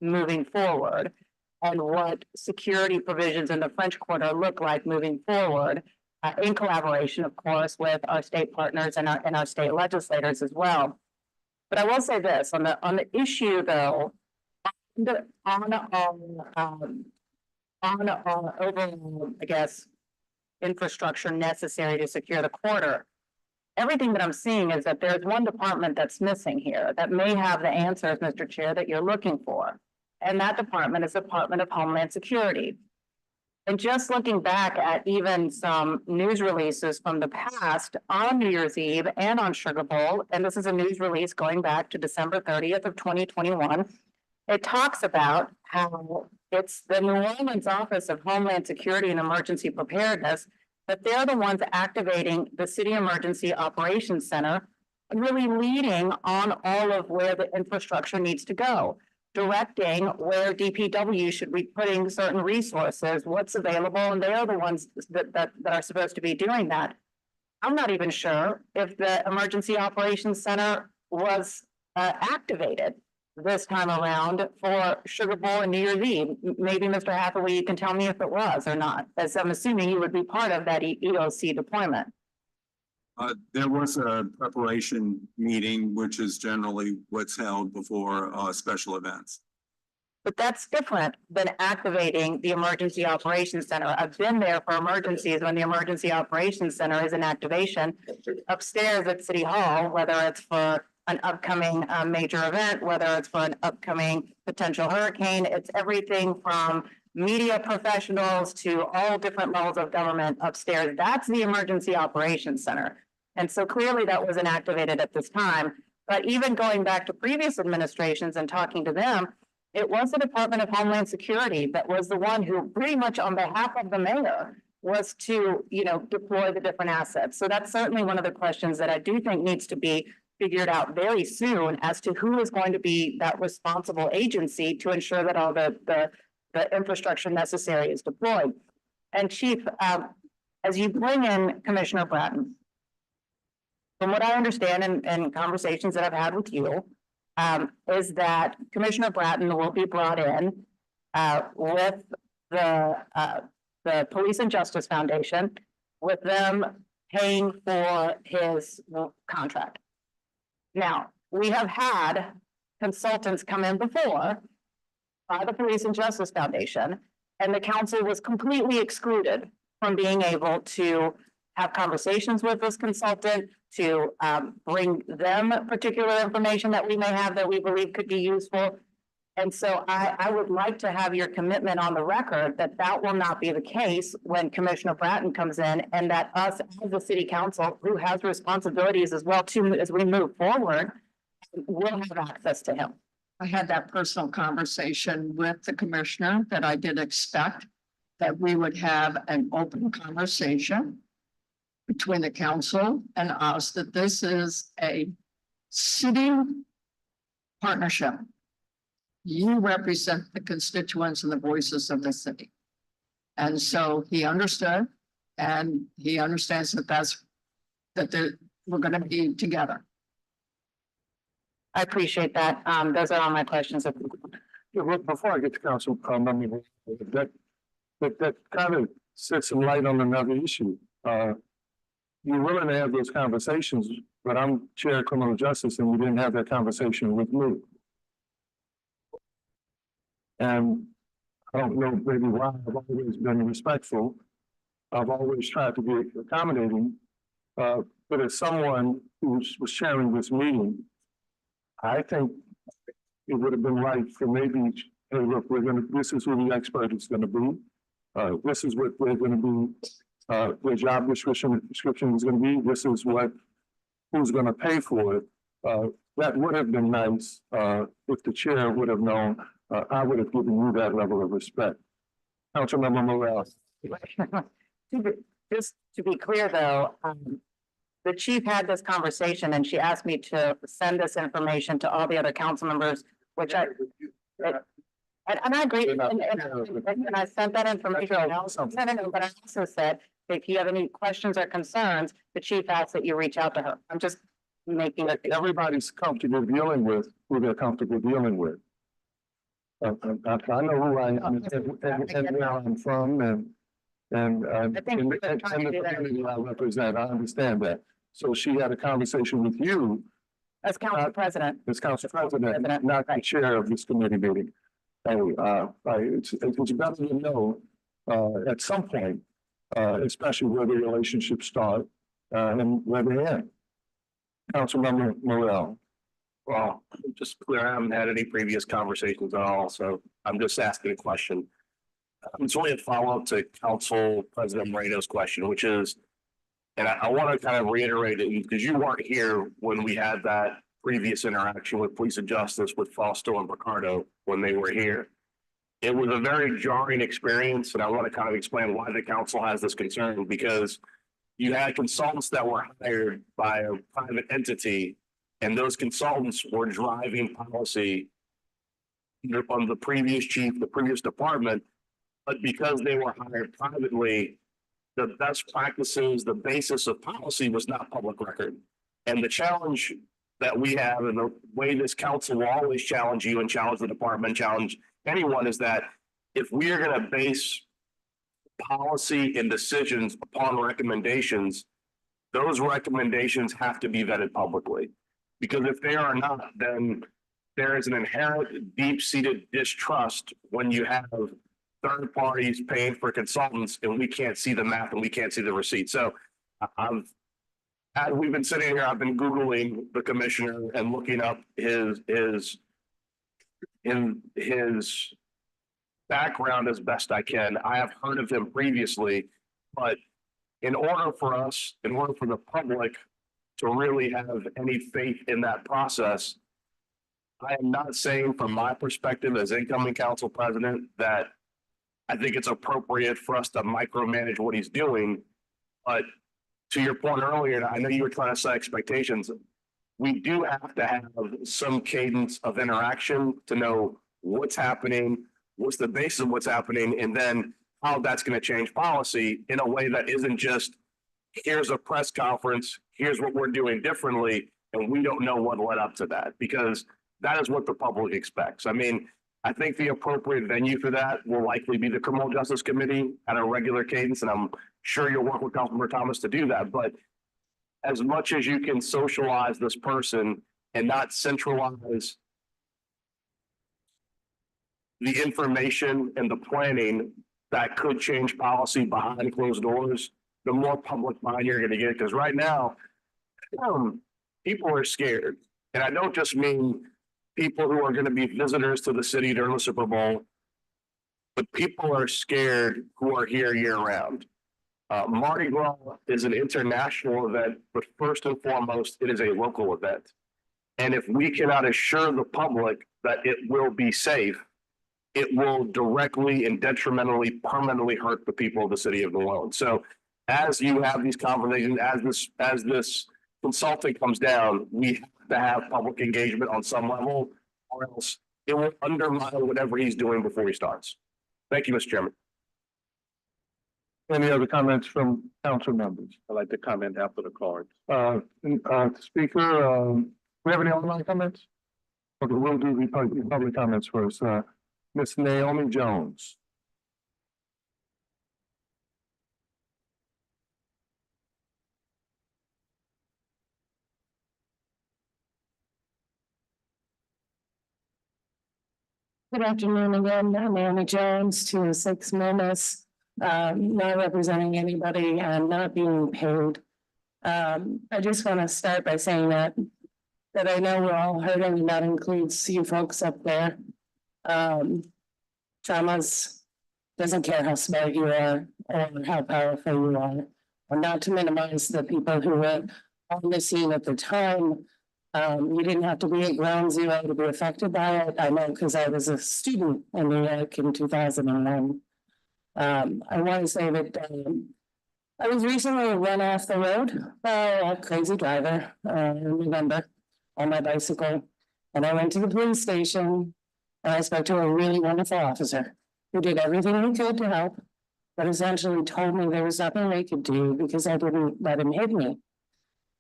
moving forward and what security provisions in the French Quarter look like moving forward, in collaboration, of course, with our state partners and our state legislators as well. But I will say this on the issue, though, on our overall, I guess, infrastructure necessary to secure the quarter. Everything that I'm seeing is that there's one department that's missing here that may have the answers, Mr. Chair, that you're looking for. And that department is the Department of Homeland Security. And just looking back at even some news releases from the past on New Year's Eve and on Sugar Bowl, and this is a news release going back to December 30th of 2021, it talks about how it's the New Orleans Office of Homeland Security and Emergency Preparedness, that they're the ones activating the City Emergency Operations Center and really leading on all of where the infrastructure needs to go, directing where DPW should be putting certain resources, what's available, and they are the ones that are supposed to be doing that. I'm not even sure if the Emergency Operations Center was activated this time around for Sugar Bowl and New Year's Eve. Maybe Mr. Hathaway, you can tell me if it was or not, as I'm assuming you would be part of that EOC deployment. There was a preparation meeting, which is generally what's held before special events. But that's different than activating the Emergency Operations Center. I've been there for emergencies when the Emergency Operations Center is in activation upstairs at City Hall, whether it's for an upcoming major event, whether it's for an upcoming potential hurricane. It's everything from media professionals to all different levels of government upstairs. That's the Emergency Operations Center. And so clearly that wasn't activated at this time. But even going back to previous administrations and talking to them, it was the Department of Homeland Security that was the one who pretty much on behalf of the mayor was to, deploy the different assets. So that's certainly one of the questions that I do think needs to be figured out very soon as to who is going to be that responsible agency to ensure that all the infrastructure necessary is deployed. And Chief, as you bring in Commissioner Bratton, from what I understand in conversations that I've had with you, is that Commissioner Bratton will be brought in with the Police and Justice Foundation, with them paying for his contract. Now, we have had consultants come in before by the Police and Justice Foundation, and the council was completely excluded from being able to have conversations with this consultant, to bring them particular information that we may have that we believe could be useful. And so I would like to have your commitment on the record that that will not be the case when Commissioner Bratton comes in, and that us as the city council, who has responsibilities as well too, as we move forward, will have access to him. I had that personal conversation with the commissioner that I did expect that we would have an open conversation between the council and us, that this is a city partnership. You represent the constituents and the voices of the city. And so he understood, and he understands that we're going to be together. I appreciate that. Those are all my questions. Before I get to council comment, that kind of sets some light on another issue. You're willing to have those conversations, but I'm chair of criminal justice and we didn't have that conversation with me. And I don't know maybe why. I've always been respectful. I've always tried to be accommodating. But as someone who was chairing this meeting, I think it would have been right for maybe, hey, look, this is who the expert is going to be. This is what we're going to be. The job description is going to be. This is who's going to pay for it. That would have been nice if the chair would have known. I would have given you that level of respect. Councilmember Morales. To just to be clear though, the chief had this conversation and she asked me to send this information to all the other council members, which I. And I agree, and I sent that information, no, but I also said, if you have any questions or concerns, the chief asked that you reach out to her. I'm just making it. Everybody's comfortable dealing with who they're comfortable dealing with. I know who I am and where I'm from and I think and we're the trying to do that. community I represent. I understand that. So she had a conversation with you As council president. as council president, President, not the right. chair of this committee meeting. And it's better to know at some point, especially where the relationships start and where they end. Councilmember Morel. Well, just clear, I haven't had any previous conversations at all, so I'm just asking a question. It's only a follow-up to Council President Moreno's question, which is, and I want to kind of reiterate it because you weren't here when we had that previous interaction with Police and Justice with Fausto and Ricardo when they were here. It was a very jarring experience, and I want to kind of explain why the council has this concern, because you had consultants that were hired by a private entity, and those consultants were driving policy on the previous chief, the previous department, but because they were hired privately, the best practices, the basis of policy was not public record. And the challenge that we have, and the way this council will always challenge you and challenge the department, challenge anyone, is that if we are going to base policy and decisions upon recommendations, those recommendations have to be vetted publicly. Because if they are not, then there is an inherent deep-seated distrust when you have third parties paying for consultants and we can't see the math and we can't see the receipt. So as we've been sitting here, I've been Googling the commissioner and looking up his background as best I can. I have heard of him previously, but in order for the public to really have any faith in that process, I am not saying from my perspective as incoming council president that I think it's appropriate for us to micromanage what he's doing. But to your point earlier, and I know you were trying to set expectations, we do have to have some cadence of interaction to know what's happening, what's the basis of what's happening, and then how that's going to change policy in a way that isn't just, here's a press conference, here's what we're doing differently, and we don't know what led up to that, because that is what the public expects. I mean, I think the appropriate venue for that will likely be the Criminal Justice Committee at a regular cadence, and I'm sure you'll work with Councilmember Thomas to do that. But as much as you can socialize this person and not centralize the information and the planning that could change policy behind closed doors, the more public buy-in you're going to get. Because right now, people are scared. And I don't just mean people who are going to be visitors to the city during the Super Bowl, but people are scared who are here year round. Mardi Gras is an international event, but first and foremost, it is a local event. And if we cannot assure the public that it will be safe, it will directly and detrimentally, permanently hurt the people of the city of New Orleans. So as you have these conversations, as this consulting comes down, we have to have public engagement on some level, or else it will undermine whatever he's doing before he starts. Thank you, Mr. Chairman. Any other comments from council members? I'd like to comment after the card. Speaker, we have any online comments? Okay, we'll do the public comments first. Ms. Naomi Jones. Good afternoon again, I'm Naomi Jones, 206 Milmas, not representing anybody and not being paid. I just want to start by saying that I know we're all hurting, and that includes you folks up there. Thomas doesn't care how smart you are or how powerful you are, or not to minimize the people who were on the scene at the time. You didn't have to be at ground zero to be affected by it. I know because I was a student in New York in 2001. I want to say that I was recently run off the road by a crazy driver, in November on my bicycle. And I went to the police station and I spoke to a really wonderful officer who did everything he could to help, but essentially told me there was nothing they could do because I didn't let him hit me.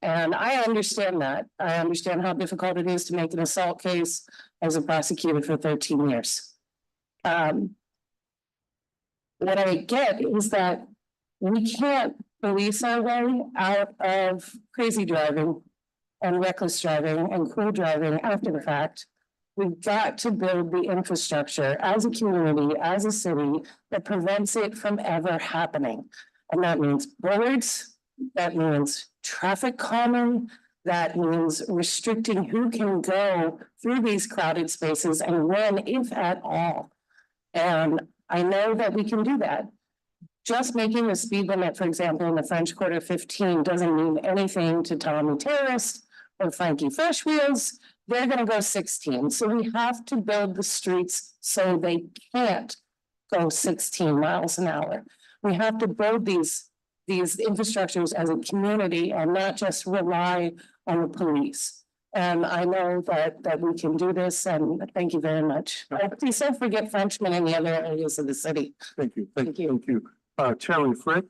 And I understand that. I understand how difficult it is to make an assault case as a prosecutor for 13 years. What I get is that we can't police our way out of crazy driving and reckless driving and cruel driving after the fact. We've got to build the infrastructure as a community, as a city, that prevents it from ever happening. And that means boards, that means traffic calming, that means restricting who can go through these crowded spaces and when, if at all. And I know that we can do that. Just making the speed limit, for example, in the French Quarter 15 doesn't mean anything to Tommy Terrace or Frankie Freshwheels. They're gonna go 16. So we have to build the streets so they can't go 16 miles an hour. We have to build these infrastructures as a community and not just rely on the police. And I know that we can do this, and thank you very much. Please don't forget Frenchmen in the other areas of the city. Thank you, thank you, thank you. Terry Frick?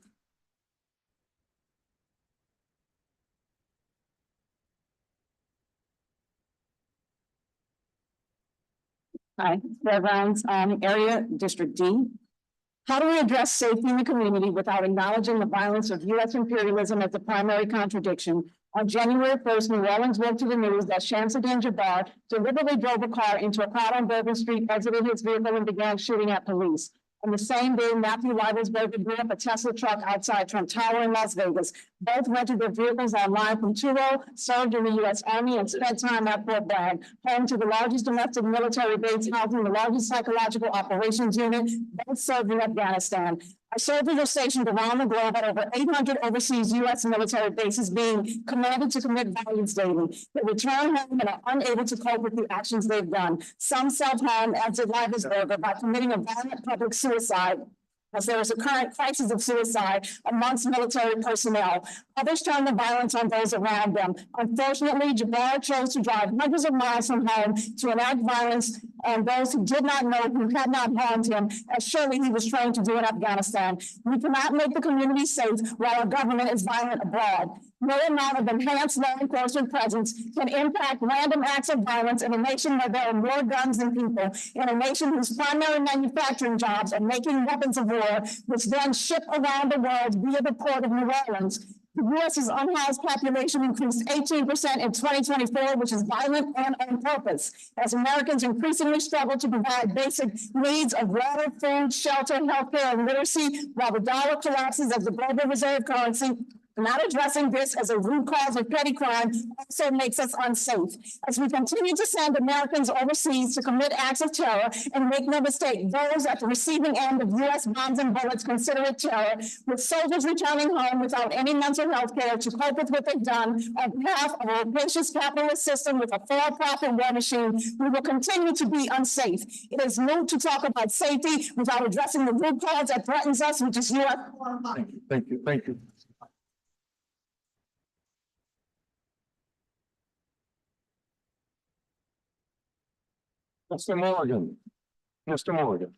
Hi, Fairgrounds, area, District D. How do we address safety in the community without acknowledging the violence of US imperialism as the primary contradiction? On January 1st, New Orleans broke to the news that Shamsuddin Jabbar deliberately drove a car into a crowd on Bourbon Street, exited his vehicle and began shooting at police. On the same day, Matthew Weibelsberger blew up a Tesla truck outside Trump Tower in Las Vegas. Both rented their vehicles online from Turo, served in the U.S. Army, and spent time at Fort Bragg, home to the largest domestic military base housing the largest psychological operations unit. Both served in Afghanistan. Our soldiers are stationed around the globe at over 800 overseas U.S. military bases being commanded to commit violence daily. They return home and are unable to cope with the actions they've done. Some self-harm, as did Weibelsberger, by committing a violent public suicide, as there is a current crisis of suicide amongst military personnel. Others turn the violence on those around them. Unfortunately, Jabbar chose to drive hundreds of miles from home to enact violence on those who did not know, who had not harmed him, as surely he was trained to do in Afghanistan. We cannot make the community safe while our government is violent abroad. No amount of enhanced law enforcement presence can impact random acts of violence in a nation where there are more guns than people, in a nation whose primary manufacturing jobs are making weapons of war, which then ship around the world via the port of New Orleans. The U.S.'s unhoused population increased 18% in 2024, which is violent and on purpose, as Americans increasingly struggle to provide basic needs of water, food, shelter, healthcare, and literacy, while the dollar collapses as the global reserve currency. Not addressing this as a root cause of petty crime also makes us unsafe. As we continue to send Americans overseas to commit acts of terror, and make no mistake, those at the receiving end of U.S. bombs and bullets consider it terror, with soldiers returning home without any mental health care to cope with what they've done on behalf of a rapacious capitalist system with a for-profit war machine, we will continue to be unsafe. It is moot to talk about safety without addressing the root cause that threatens us, which is U.S. Thank you, thank you. Mr. Morgan, Mr. Morgan.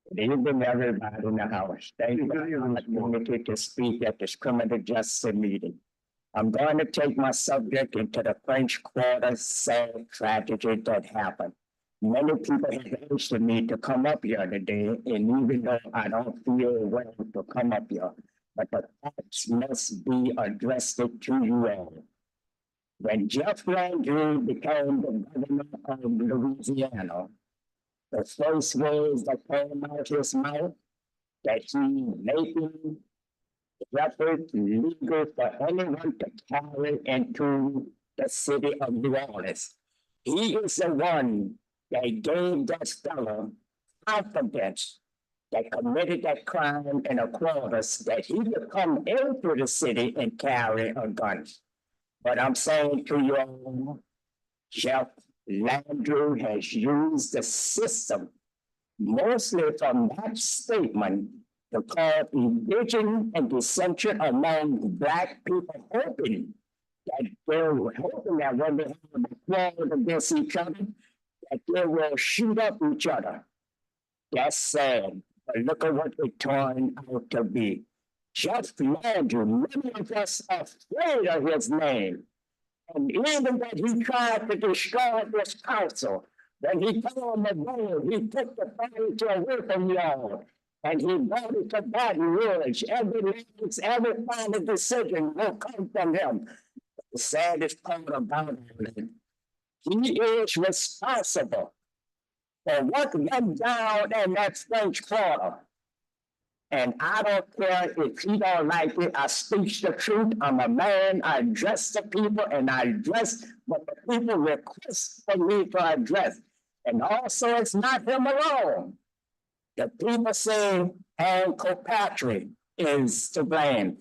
Good evening, everybody in the house. Thank you for the opportunity to speak at this criminal justice meeting. I'm going to take my subject into the French Quarter sad tragedy that happened. Many people have asked me to come up here today, and even though I don't feel well to come up here, but the facts must be addressed to you all. When Jeff Landry became the governor of Louisiana, the first words that came out of his mouth, that he making weapons legal for anyone to carry into the city of New Orleans. He is the one They gave that fella confidence that committed that crime in a quarters that he could come into the city and carry a gun. But I'm saying to you all, Jeff Landry has used the system mostly from that statement to cause division and dissension among Black people, hoping that they're hoping that when they have a quarrel against each other, that they will shoot up each other. That's sad. But look at what it turned out to be. Jeff Landry, many of us are afraid of his name. And even that he tried to destroy this council, when he told the goal, he took the furniture away from y'all. And he brought it to Baton Rouge. Every final decision will come from him. The saddest part about it, he is responsible for what went down in that French Quarter. And I don't care if he don't like it, I speak the truth. I'm a man, I address the people and I address what the people request for me to address. And also it's not him alone. The people say Ann Kilpatrick is to blame.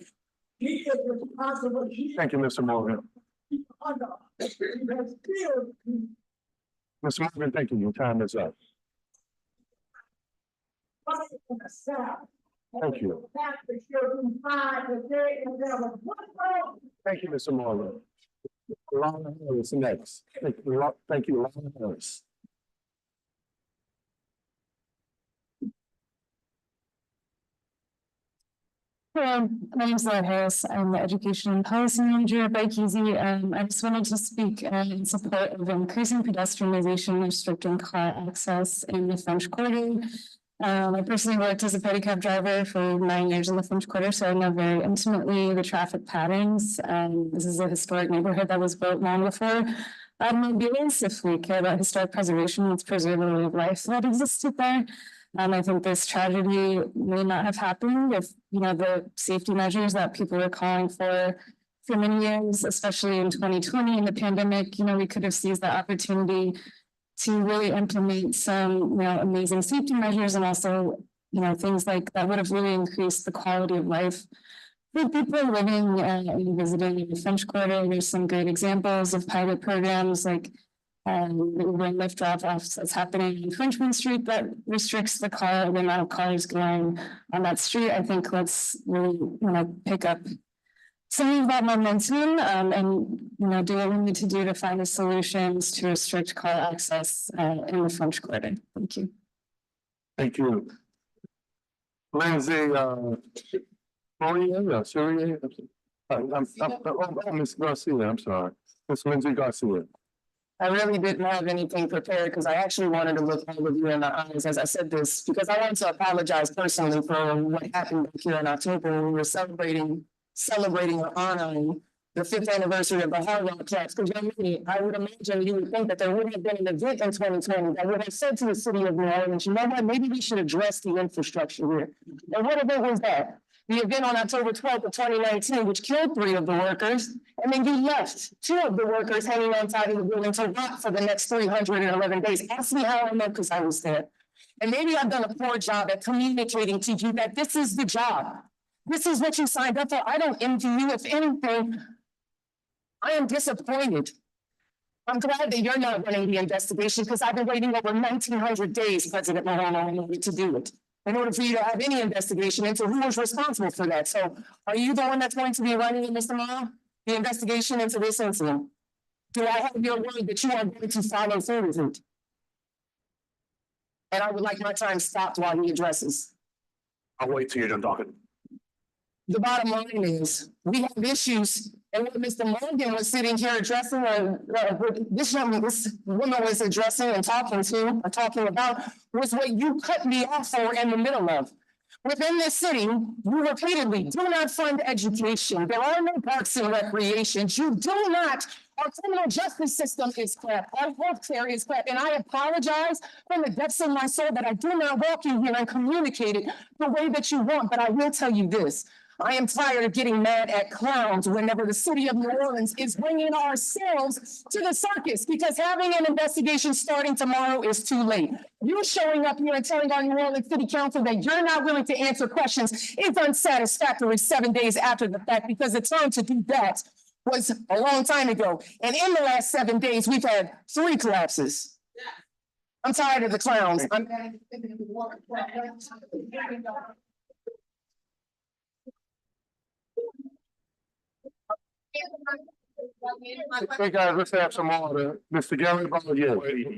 He is responsible. Thank you, Mr. Morgan. Mr. Morgan, thank you. Your time is up. Thank you. Thank you, Mr. Morgan. Lana Harris next. Thank you, Lana Harris. Hello, my name is Laura Harris. I'm the Education and Policy Manager at Bike Easy. I just wanted to speak in support of increasing pedestrianization, restricting car access in the French Quarter. I personally worked as a pedicab driver for 9 years in the French Quarter, so I know very intimately the traffic patterns. This is a historic neighborhood that was built long before automobiles. If we care about historic preservation, let's preserve the way of life that existed there. I think this tragedy may not have happened if, the safety measures that people were calling for many years, especially in 2020 in the pandemic, we could have seized that opportunity to really implement some, amazing safety measures and also, things like that would have really increased the quality of life for people living and visiting in the French Quarter. There's some great examples of pilot programs like the Uber and Lyft drop-offs that's happening on Frenchman Street that restricts the amount of cars going on that street. I think let's really, pick up some of that momentum and do what we need to do to find the solutions to restrict car access in the French Quarter. Thank you. Thank you. Lindsay, Syria, Ms. Garcia, I'm sorry. Ms. Lindsay Garcia. I really didn't have anything prepared because I actually wanted to look all of you in the eyes as I said this, because I want to apologize personally for what happened back here in October when we were celebrating or honoring the 5th anniversary of the Hard Rock Tracks. Because I would imagine you would think that there would have been an event in 2020 that would have said to the city of New Orleans, you know what, maybe we should address the infrastructure here. And what event was that? The event on October 12th of 2019, which killed 3 of the workers, and then you left 2 of the workers hanging outside of the building to rot for the next 311 days. Ask me how I know, because I was there. And maybe I've done a poor job at communicating to you that this is the job. This is what you signed up for. I don't envy you. If anything, I am disappointed. I'm glad that you're not running the investigation because I've been waiting over 1,900 days, President Mahama, in order to do it. In order for you to have any investigation into who was responsible for that. So are you the one that's going to be running it, Mr. Mahama? The investigation into this incident? Do I have your word that you are going to follow through with it? And I would like my time stopped while he addresses. I'll wait till you're done talking. The bottom line is, we have issues, and what Mr. Morgan was sitting here addressing, this woman was addressing and talking about, was what you cut me off for in the middle of. Within this city, you repeatedly do not fund education. There are no parks and recreations. You do not. Our criminal justice system is crap. Our healthcare is crap. And I apologize from the depths of my soul that I do not walk in here and communicate it the way that you want. But I will tell you this. I am tired of getting mad at clowns whenever the city of New Orleans is bringing ourselves to the circus because having an investigation starting tomorrow is too late. You showing up here and telling our New Orleans City Council that you're not willing to answer questions is unsatisfactory 7 days after the fact because the time to do that was a long time ago. And in the last 7 days, we've had 3 collapses. I'm tired of the clowns. Hey, guys, let's have some order. Mr. Gary,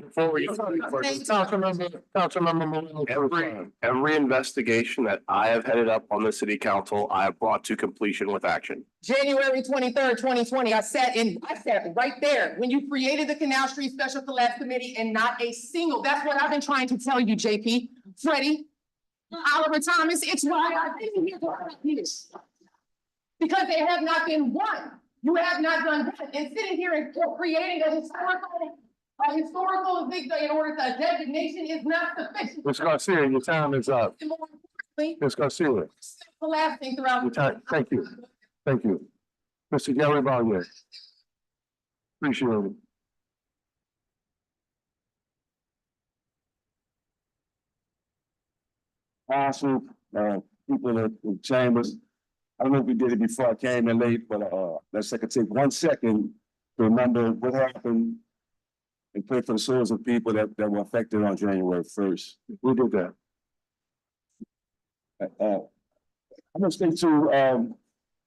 before we, Councilmember Moreno. Every investigation that I have headed up on the city council, I have brought to completion with action. January 23rd, 2020, I sat right there when you created the Canal Street Special Collapse Committee and not a single, that's what I've been trying to tell you, JP, Freddie, Oliver Thomas, it's why I've been here for years. Because there have not been one. You have not done that. And sitting here and creating a historical victory in order to designation is not sufficient. Ms. Garcia, your time is up. And more importantly, Ms. Garcia, collapsing throughout. your time, thank you. Thank you. Mr. Gary Barnier. Appreciate it. Awesome, people in the chambers. I don't know if we did it before I came in late, but let's take 1 second to remember what happened and pray for the souls of people that were affected on January 1st. We did that. I'm gonna stick to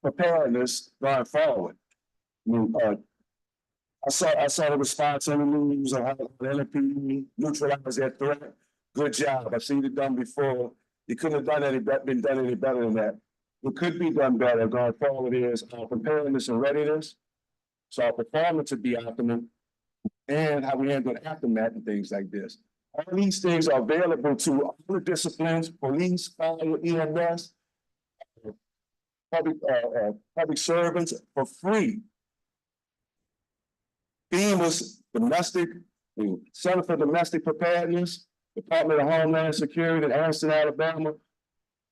preparedness going forward. I mean, I saw the response in the news on how the LAPD neutralized that threat. Good job. I've seen it done before. You couldn't have been done any better than that. What could be done better going forward is our preparedness and readiness. So our performance would be optimal and how we handle the aftermath and things like this. All these things are available to all the disciplines, police, fire, EMS, public servants for free. FEMA's domestic, the Center for Domestic Preparedness, Department of Homeland Security in Anniston, Alabama,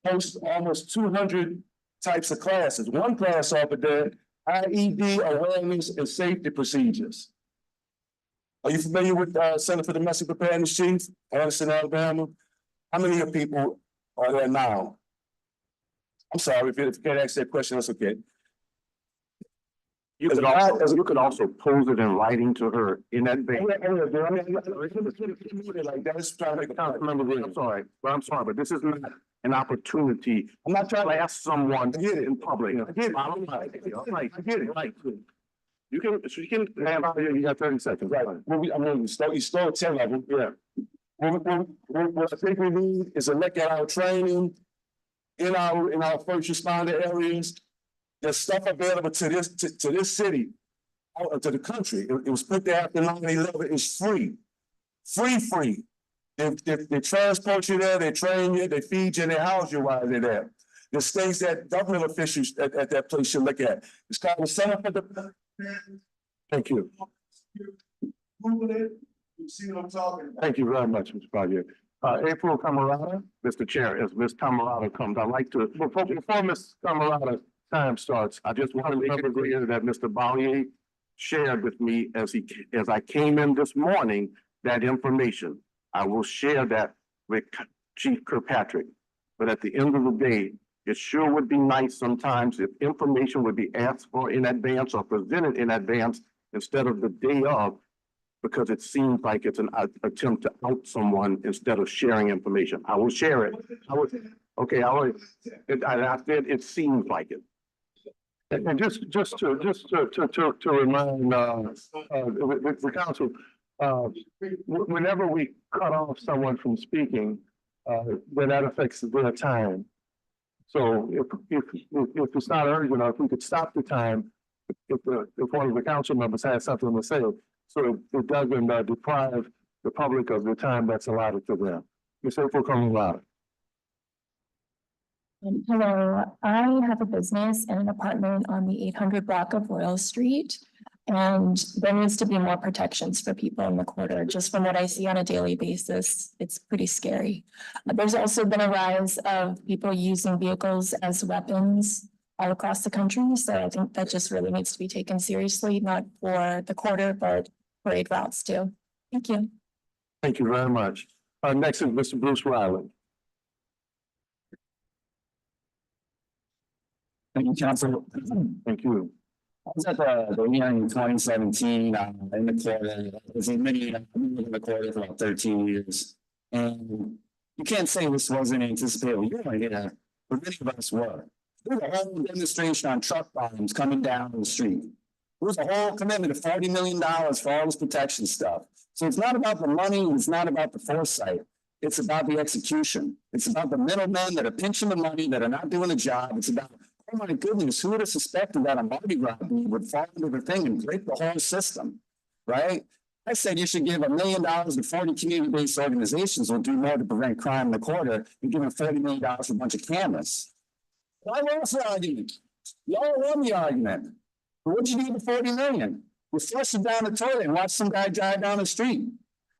hosts almost 200 types of classes. One class offered there, IED awareness and safety procedures. Are you familiar with Center for Domestic Preparedness, Chief, Anniston, Alabama? How many of people are there now? I'm sorry, if you can't ask that question, that's okay. You could also pose it in writing to her in advance. I'm sorry, but this is not an opportunity. I'm not trying to ask someone in public. I get it. Right. You can have, you got 30 seconds. Right. You start 10 level. Yeah. What I think we need is a look at our training in our first responder areas. There's stuff available to this city, to the country. It was put there after 9/11. It's free. Free. They transport you there, they train you, they feed you, and they house you while they're there. There's things that government officials at that place should look at. It's called the Center for the. Thank you. You see what I'm talking about? Thank you very much, Mr. Barnier. April Camarada, Mr. Chair, as Ms. Camarada comes, I'd like to, before Ms. Camarada time starts, I just want to make it clear that Mr. Barnier shared with me as I came in this morning, that information. I will share that with Chief Kirkpatrick. But at the end of the day, it sure would be nice sometimes if information would be asked for in advance or presented in advance instead of the day of, because it seems like it's an attempt to out someone instead of sharing information. I will share it. I said it seems like it. And just to remind the council, whenever we cut off someone from speaking, then that affects their time. So if it's not urgent, or if we could stop the time, if one of the council members has something to say, so it doesn't deprive the public of the time that's allotted to them. Ms. April Camarada. Hello, I have a business and an apartment on the 800 block of Royal Street. And there needs to be more protections for people in the corridor. Just from what I see on a daily basis, it's pretty scary. There's also been a rise of people using vehicles as weapons all across the country. So I think that just really needs to be taken seriously, not for the corridor, but parade routes too. Thank you. Thank you very much. Next is Mr. Bruce Riley. Thank you, Council. Thank you. I was at the hearing in 2017, in the corridor. I was in the corridor for about 13 years. And you can't say this wasn't anticipated. You weren't here, but many of us were. There was a whole demonstration on truck bombs coming down the street. There was a whole commitment of $40 million for all this protection stuff. So it's not about the money, it's not about the foresight. It's about the execution. It's about the middlemen that are pinching the money, that are not doing the job. It's about, oh my goodness, who would have suspected that a Mardi Gras bee would fall into the thing and break the whole system, right? I said you should give $1 million to 40 community-based organizations will do more to prevent crime in the corridor than giving $30 million for a bunch of cameras. Why lost the argument? Y'all won the argument. But what'd you do with 40 million? You flushed it down the toilet and watched some guy drive down the street.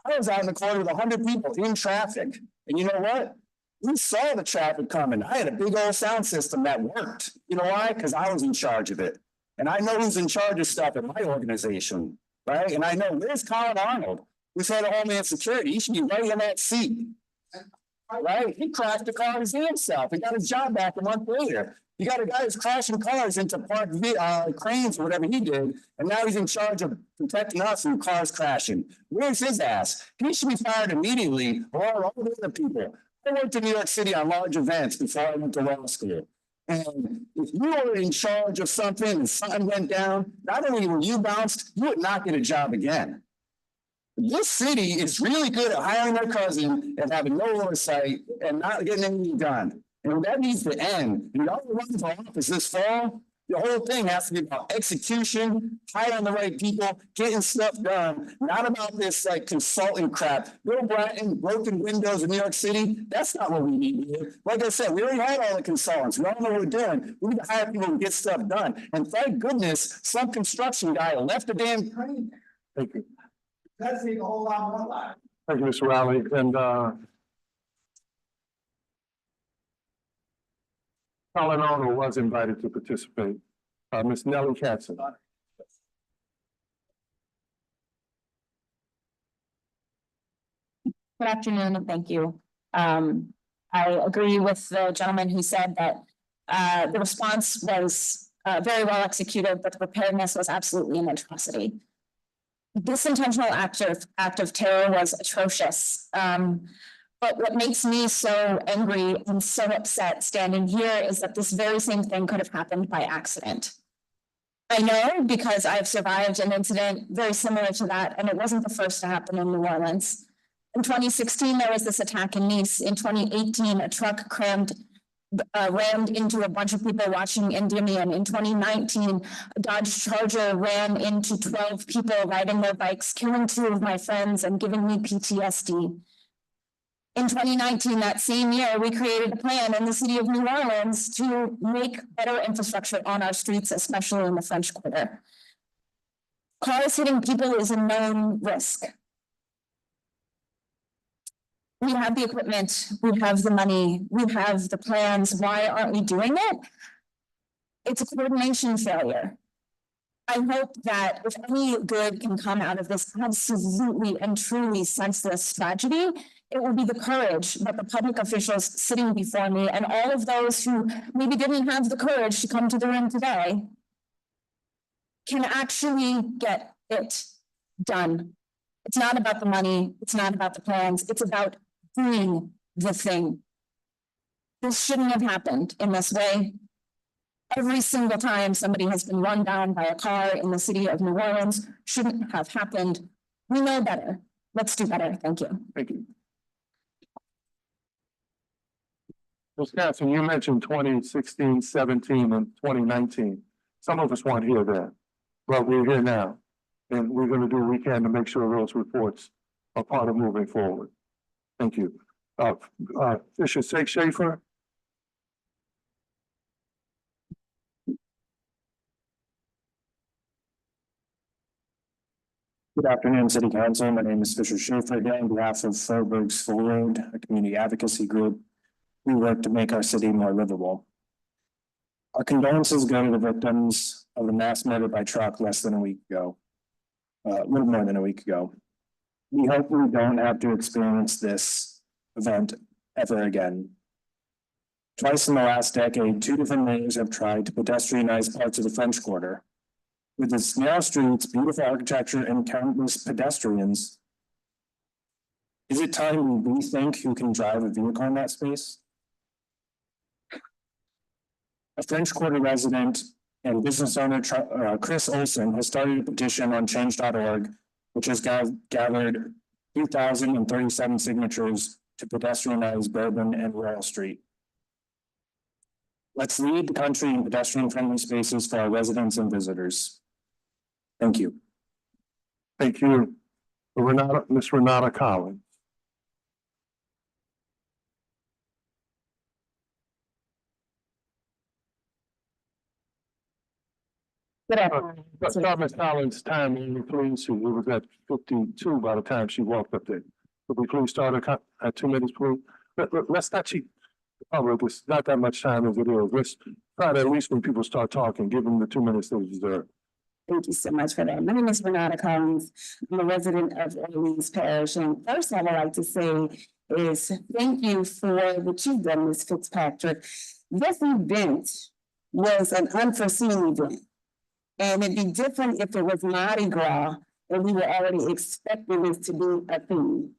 I was out in the corner with 100 people in traffic. And you know what? We saw the traffic coming. I had a big old sound system that worked. You know why? Because I was in charge of it. And I know who's in charge of stuff in my organization, right? And I know, where's Colin Arnold? Who's head of Homeland Security? He should be right in that seat. Right? He crashed the car himself and got his job back a month later. You got a guy who's crashing cars into parked cranes or whatever he did, and now he's in charge of protecting us from cars crashing. Where's his ass? He should be fired immediately, or all the other people. I worked in New York City on large events before I went to law school. And if you were in charge of something and something went down, not only were you bounced, you would not get a job again. This city is really good at hiring their cousin and having no oversight and not getting anything done. And that needs to end. And y'all run for office this fall, the whole thing has to be about execution, hiring the right people, getting stuff done, not about this like consulting crap. Bill Bratton, broken windows in New York City, that's not what we need here. Like I said, we already had all the consultants. We all know what we're doing. We need to hire people to get stuff done. And thank goodness some construction guy left the damn crane. Thank you. That's a whole lot more life. Thank you, Mr. Riley. And Colin Arnold was invited to participate. Ms. Nellie Katzen. Good afternoon and thank you. I agree with the gentleman who said that the response was very well executed, but the preparedness was absolutely an atrocity. This intentional act of terror was atrocious. But what makes me so angry and so upset standing here is that this very same thing could have happened by accident. I know because I've survived an incident very similar to that, and it wasn't the first to happen in New Orleans. In 2016, there was this attack in Nice. In 2018, a truck rammed into a bunch of people watching Endymion. In 2019, a Dodge Charger ran into 12 people riding their bikes, killing 2 of my friends and giving me PTSD. In 2019, that same year, we created a plan in the city of New Orleans to make better infrastructure on our streets, especially in the French Quarter. Cars hitting people is a known risk. We have the equipment, we have the money, we have the plans. Why aren't we doing it? It's a coordination failure. I hope that if any good can come out of this absolutely and truly senseless tragedy, it will be the courage that the public officials sitting before me and all of those who maybe didn't have the courage to come to the room today can actually get it done. It's not about the money, it's not about the plans, it's about doing the thing. This shouldn't have happened in this way. Every single time somebody has been run down by a car in the city of New Orleans shouldn't have happened. We know better. Let's do better. Thank you. Thank you. Ms. Katzen, you mentioned 2016, 17, and 2019. Some of us weren't here then, but we're here now. And we're going to do what we can to make sure those reports are part of moving forward. Thank you. Fisher Schaefer. Good afternoon, City Council. My name is Fisher Schaefer here on behalf of Faubourg's Full Road, a community advocacy group. We work to make our city more livable. Our condolences go to the victims of the mass murder by truck less than a week ago. A little more than a week ago. We hope we don't have to experience this event ever again. Twice in the last decade, 2 different mayors have tried to pedestrianize parts of the French Quarter. With its narrow streets, beautiful architecture, and countless pedestrians, is it time we rethink who can drive a vehicle in that space? A French Quarter resident and business owner, Chris Olson, has started a petition on change.org, which has gathered 2,037 signatures to pedestrianize Bourbon and Royal Street. Let's lead the country in pedestrian-friendly spaces for our residents and visitors. Thank you. Thank you. Ms. Renata Collins. Good afternoon. Ms. Collins' time, will you please? It was at 52 by the time she walked up there. Could we please start at 2 minutes, please? Let's not cheat the public. It's not that much time as it is. Let's try to, at least when people start talking, give them the 2 minutes they deserve. Thank you so much for that. My name is Renata Collins. I'm a resident of Orleans Parish. And first I would like to say is thank you for what you've done, Ms. Fitzpatrick. This event was an unforeseen event. And it'd be different if it was Mardi Gras and we were already expecting this to be a thing.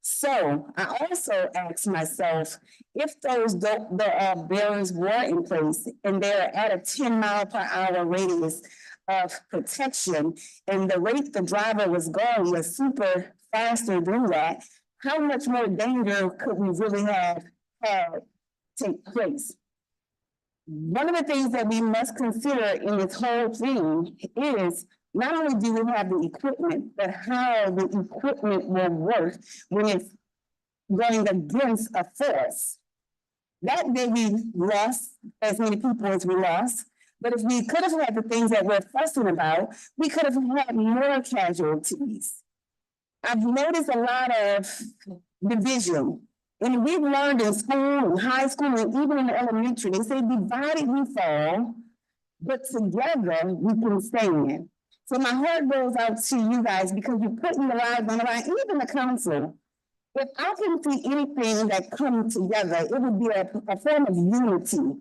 So I also asked myself, if those barriers were in place and they're at a 10-mile-per-hour radius of protection and the rate the driver was going was super faster than that, how much more danger could we really have had take place? One of the things that we must consider in this whole thing is not only do we have the equipment, but how the equipment will work when it's going against a force. That day we lost as many people as we lost, but if we could have had the things that we're fussing about, we could have had more casualties. I've noticed a lot of division. And we've learned in school, in high school, and even in elementary, they say divided we fall, but together we can stand. So my heart goes out to you guys because you're putting your lives on the line, even the council. If I can see anything that comes together, it would be a form of unity.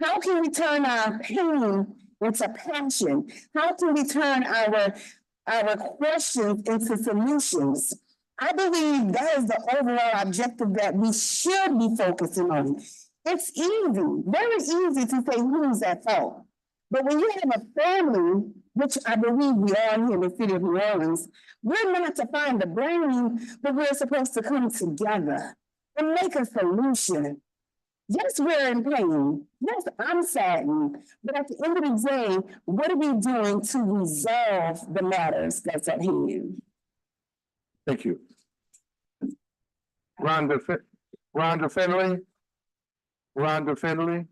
How can we turn our pain into passion? How can we turn our questions into solutions? I believe that is the overall objective that we should be focusing on. It's easy, very easy to say who's at fault. But when you have a family, which I believe we are here in the city of New Orleans, we're not to find the blame, but we're supposed to come together and make a solution. Yes, we're in pain. Yes, I'm saddened. But at the end of the day, what are we doing to resolve the matters that's at hand? Thank you. Rhonda Finley. Rhonda Finley.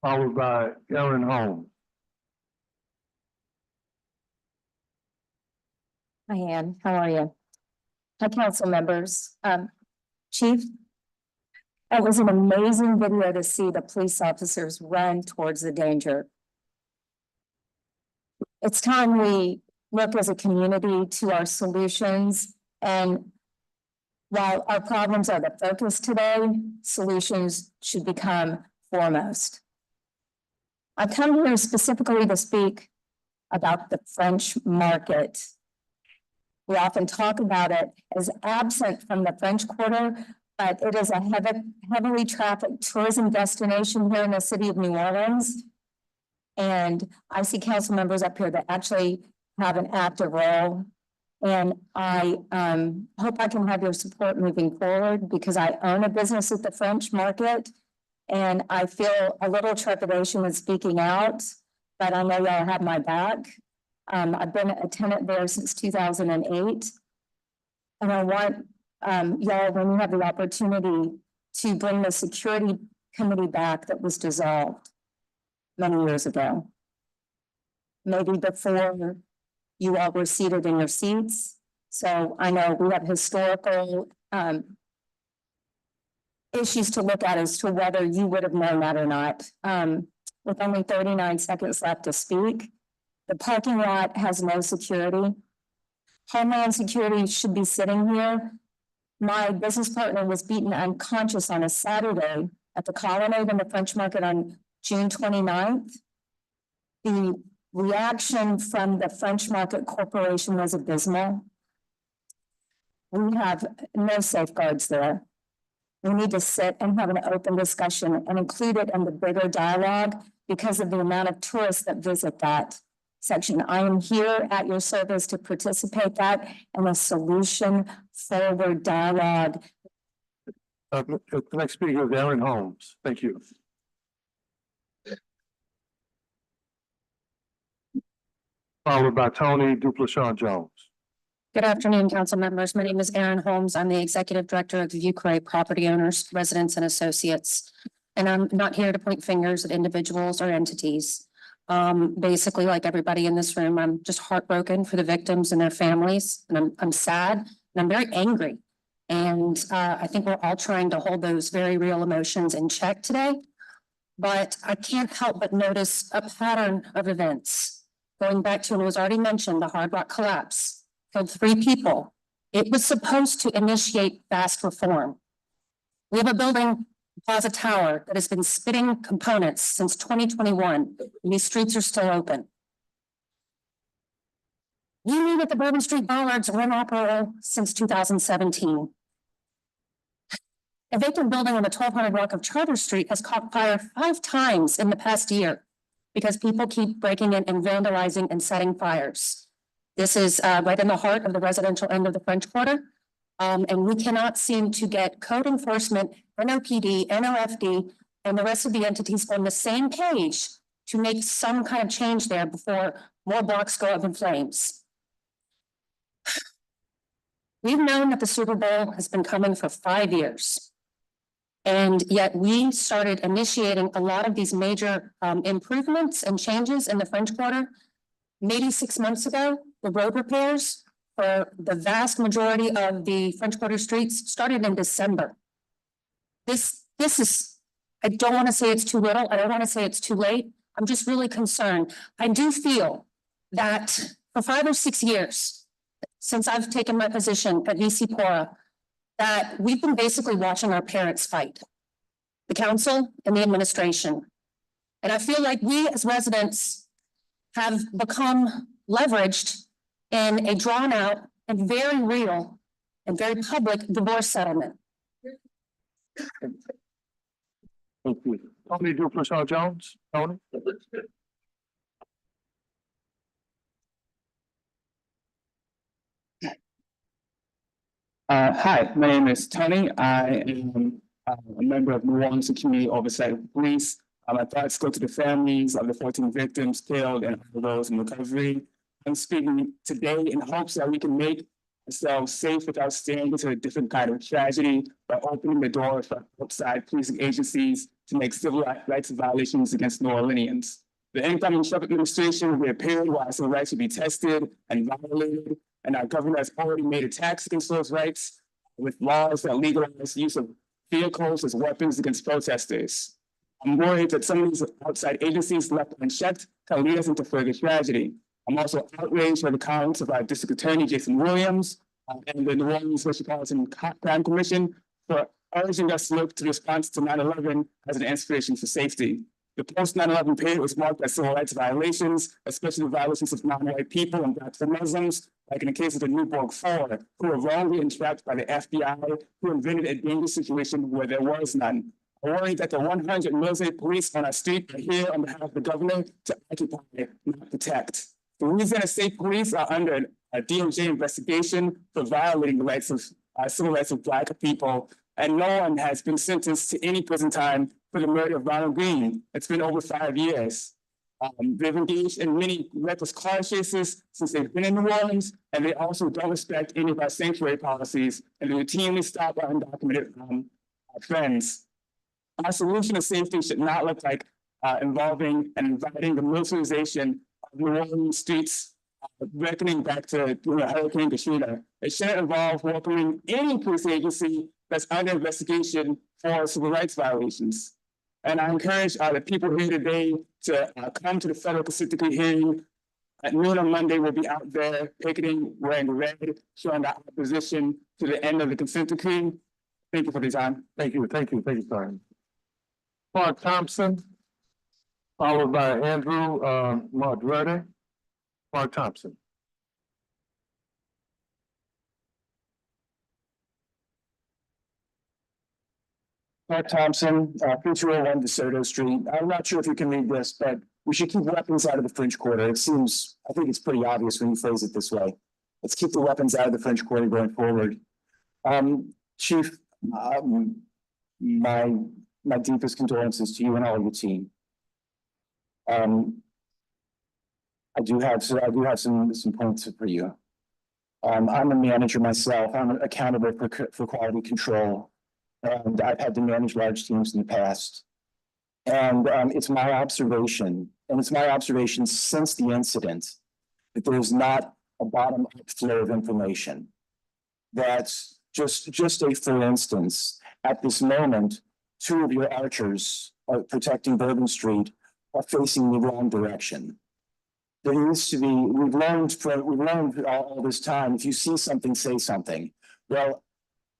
Followed by Erin Holmes. Hi, Ann. How are you? Hi, council members. Chief, it was an amazing video to see the police officers run towards the danger. It's time we look as a community to our solutions, and while our problems are the focus today, solutions should become foremost. I've come here specifically to speak about the French market. We often talk about it as absent from the French Quarter, but it is a heavily trafficked tourism destination here in the city of New Orleans. And I see council members up here that actually have an active role. And I hope I can have your support moving forward because I own a business at the French market. And I feel a little trepidation with speaking out, but I know y'all have my back. I've been a tenant there since 2008. And I want y'all, when you have the opportunity, to bring the security committee back that was dissolved many years ago. maybe before you all were seated in your seats. So I know we have historical issues to look at as to whether you would have known that or not. With only 39 seconds left to speak, the parking lot has no security. Homeland Security should be sitting here. My business partner was beaten unconscious on a Saturday at the Colonnade in the French Market on June 29th. The reaction from the French Market Corporation was abysmal. We have no safeguards there. We need to sit and have an open discussion and include it in the bigger dialogue because of the amount of tourists that visit that section. I am here at your service to participate that in a solution forward dialogue. The next speaker is Aaron Holmes. Thank you. Followed by Tony Duplessis Jones. Good afternoon, council members. My name is Erin Holmes. I'm the executive director of the Ukraine Property Owners, Residents and Associates. And I'm not here to point fingers at individuals or entities. Basically, like everybody in this room, I'm just heartbroken for the victims and their families. And I'm sad and I'm very angry. And I think we're all trying to hold those very real emotions in check today. But I can't help but notice a pattern of events. Going back to, and it was already mentioned, the Hard Rock collapse. Killed 3 people. It was supposed to initiate fast reform. We have a building, Plaza Tower, that has been spitting components since 2021, and these streets are still open. We knew that the Bourbon Street bollards were inoperable since 2017. A vacant building on the 1200 block of Charter Street has caught fire 5 times in the past year because people keep breaking in and vandalizing and setting fires. This is right in the heart of the residential end of the French Quarter. And we cannot seem to get code enforcement, NOPD, NOFD, and the rest of the entities on the same page to make some kind of change there before more blocks go up in flames. We've known that the Super Bowl has been coming for 5 years. And yet we started initiating a lot of these major improvements and changes in the French Quarter maybe 6 months ago. The road repairs for the vast majority of the French Quarter streets started in December. This is, I don't want to say it's too little. I don't want to say it's too late. I'm just really concerned. I do feel that for 5 or 6 years, since I've taken my position at VC Pora, that we've been basically watching our parents fight, the council and the administration. And I feel like we as residents have become leveraged in a drawn out and very real and very public divorce settlement. Thank you. Tony Duplessis Jones. Tony. Hi, my name is Tony. I am a member of New Orleans Community Oversight of Police. My thoughts go to the families of the 14 victims killed and all those in recovery. I'm speaking today in hopes that we can make ourselves safe without staring into a different kind of tragedy by opening the door for outside policing agencies to make civil rights violations against New Orleanians. The incoming Trump administration will be a period where civil rights will be tested and violated, and our government has already made attacks against those rights with laws that legalize the use of vehicles as weapons against protesters. I'm worried that some of these outside agencies left unchecked can lead us into further tragedy. I'm also outraged by the comments of our district attorney, Jason Williams, and the New Orleans Metropolitan Crime Commission for urging us to look to the response to 9/11 as an inspiration for safety. The post-9/11 period was marked by civil rights violations, especially the violations of non-white people and Blacks and Muslims, like in the case of the Newburgh Four, who were wrongly entrapped by the FBI, who invented a dangerous situation where there was none. I worry that the 100 military police on our street are here on behalf of the governor to occupy, not protect. The Louisiana State Police are under a DOJ investigation for violating the rights of civil rights of Black people, and no one has been sentenced to any prison time for the murder of Ronald Green. It's been over 5 years. They've engaged in many reckless car chases since they've been in New Orleans, and they also don't respect any of our sanctuary policies, and they routinely stop our undocumented friends. Our solution to safety should not look like involving and inviting the militarization of New Orleans streets, reckoning back to, Hurricane Katrina. It shouldn't involve welcoming any police agency that's under investigation for civil rights violations. And I encourage the people here today to come to the federal consent decree hearing. At noon on Monday, we'll be out there picketing, wearing red, showing our opposition to the end of the consent decree. Thank you for the time. Thank you, Brian. Mark Thompson, followed by Andrew, Madrede. Mark Thompson. Mark Thompson, 3201 DeSoto Street. I'm not sure if you can read this, but we should keep weapons out of the French Quarter. I think it's pretty obvious when you phrase it this way. Let's keep the weapons out of the French Quarter going forward. Chief, my deepest condolences to you and all your team. I do have some points for you. I'm a manager myself. I'm accountable for quality control. And I've had to manage large teams in the past. And it's my observation since the incident that there's not a bottom-up flow of information. That's just for instance, at this moment, 2 of your archers protecting Bourbon Street are facing the wrong direction. There needs to be, we've learned all this time, if you see something, say something. Well,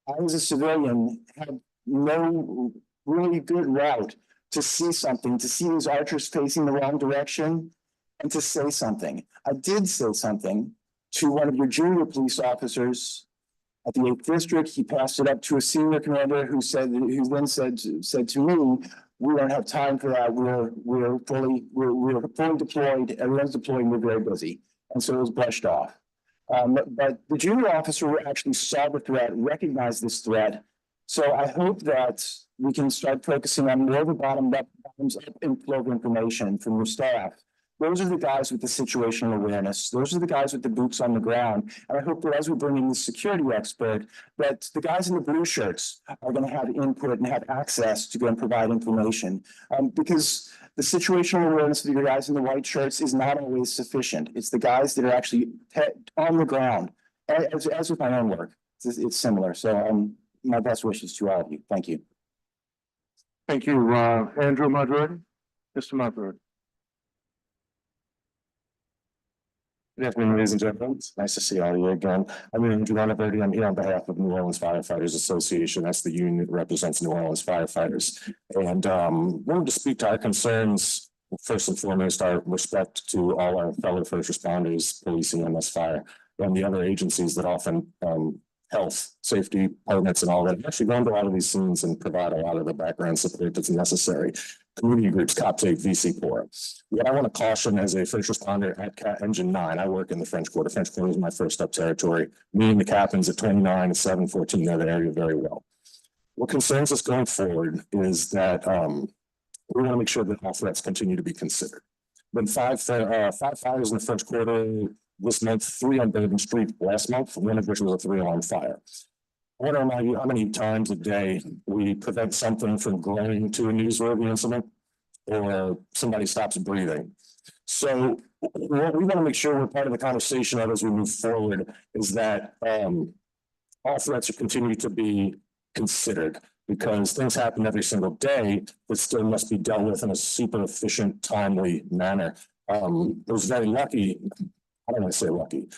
I, as a civilian, had no really good route to see something, to see these archers facing the wrong direction, and to say something. I did say something to one of your junior police officers at the 8th District. He passed it up to a senior commander who then said to me, "We don't have time for that. We're fully deployed. Everyone's deployed. We're very busy." And so it was brushed off. But the junior officer actually saw the threat, recognized this threat. So I hope that we can start focusing on more of a bottoms-up inflow of information from your staff. Those are the guys with the situational awareness. Those are the guys with the boots on the ground. And I hope that as we bring in the security expert, that the guys in the blue shirts are going to have input and have access to go and provide information. Because the situational awareness of the guys in the white shirts is not always sufficient. It's the guys that are actually on the ground. As with my own work, it's similar. So my best wishes to all of you. Thank you. Thank you, Andrew Madrede. Mr. Madrede. Good afternoon, ladies and gentlemen. It's nice to see all of you again. I'm Andrew Madrede. I'm here on behalf of New Orleans Firefighters Association. That's the union that represents New Orleans firefighters. And wanted to speak to our concerns. First and foremost, our respect to all our fellow first responders, police and EMS fire, and the other agencies that often health, safety, departments and all that actually go into a lot of these scenes and provide a lot of the background support that's necessary. Community groups, COPTAPE, VC Corps. What I want to caution as a first responder at Cat Engine 9, I work in the French Quarter. French Quarter is my first up territory. Me and the captains at 29 and 714 know that area very well. What concerns us going forward is that we want to make sure that all threats continue to be considered. Been five fires in the French Quarter this month, 3 on Bourbon Street last month, one of which was a 3-alarm fire. I want to remind you how many times a day we prevent something from growing to a newsworthy incident or somebody stops breathing. So what we want to make sure we're part of the conversation of as we move forward is that all threats are continue to be considered, because things happen every single day that still must be dealt with in a super efficient, timely manner. I was very lucky. I don't want to say lucky.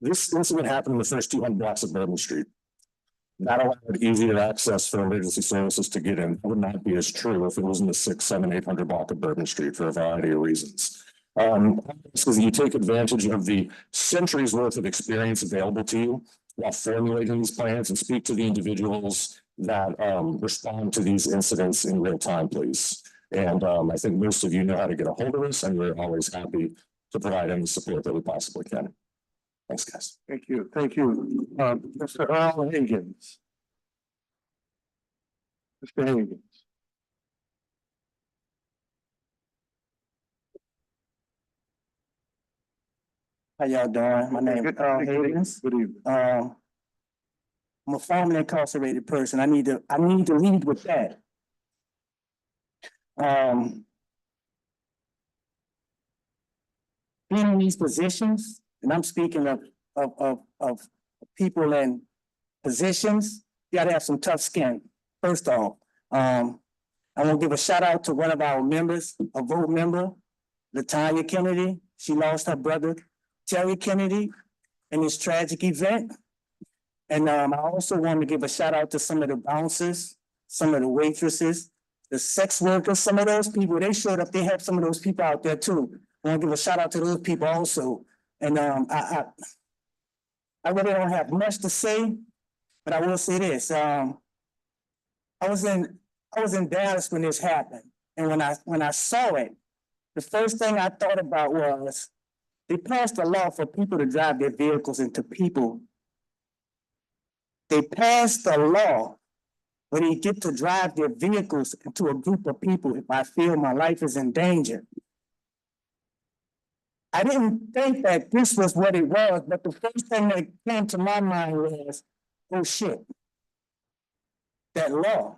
This incident happened in the first 200 blocks of Bourbon Street. That allowed easier access for emergency services to get in. It would not be as true if it was in the 600, 700, 800 block of Bourbon Street for a variety of reasons. Because you take advantage of the centuries worth of experience available to you while formulating these plans, and speak to the individuals that respond to these incidents in real time, please. And I think most of you know how to get a hold of us, and we're always happy to provide any support that we possibly can. Thanks, guys. Thank you. Thank you. Mr. Earl Higgins. Mr. Higgins. How y'all doing? My name is Earl Higgins. Good evening. I'm a formerly incarcerated person. I need to lead with that. being in these positions, and I'm speaking of people in positions, you gotta have some tough skin. First off, I want to give a shout out to one of our members, a vote member, Latanya Kennedy. She lost her brother, Terry Kennedy, in this tragic event. And I also want to give a shout out to some of the bouncers, some of the waitresses, the sex workers, some of those people, they showed up, they had some of those people out there too. I want to give a shout out to those people also. And I really don't have much to say, but I will say this. I was in Dallas when this happened. And when I saw it, the first thing I thought about was they passed a law for people to drive their vehicles into people. They passed a law where they get to drive their vehicles into a group of people if I feel my life is in danger. I didn't think that this was what it was, but the first thing that came to my mind was, oh shit. That law